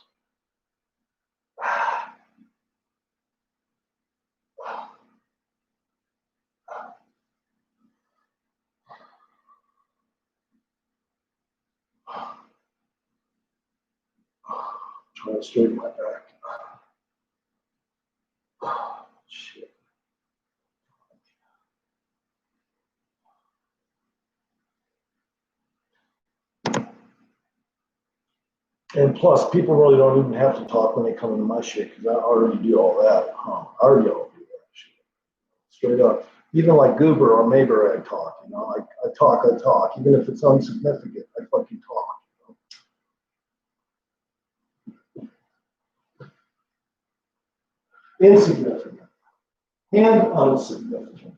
Trying to straighten my back. Shit. And plus, people really don't even have to talk when they come into my shit because I already do all that. I already do that shit. Straight up. Even like Goober or Mayberg, I talk. You know, I talk. Even if it's insignificant, I fucking talk. Insignificant and insignificant.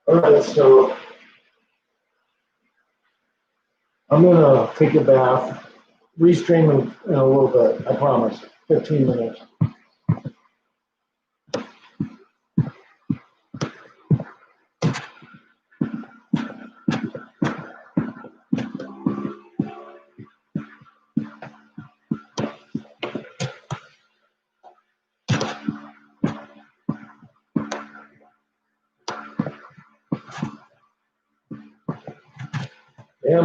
All right, so I'm gonna take a bath, restream in a little bit. I promise. 15 minutes.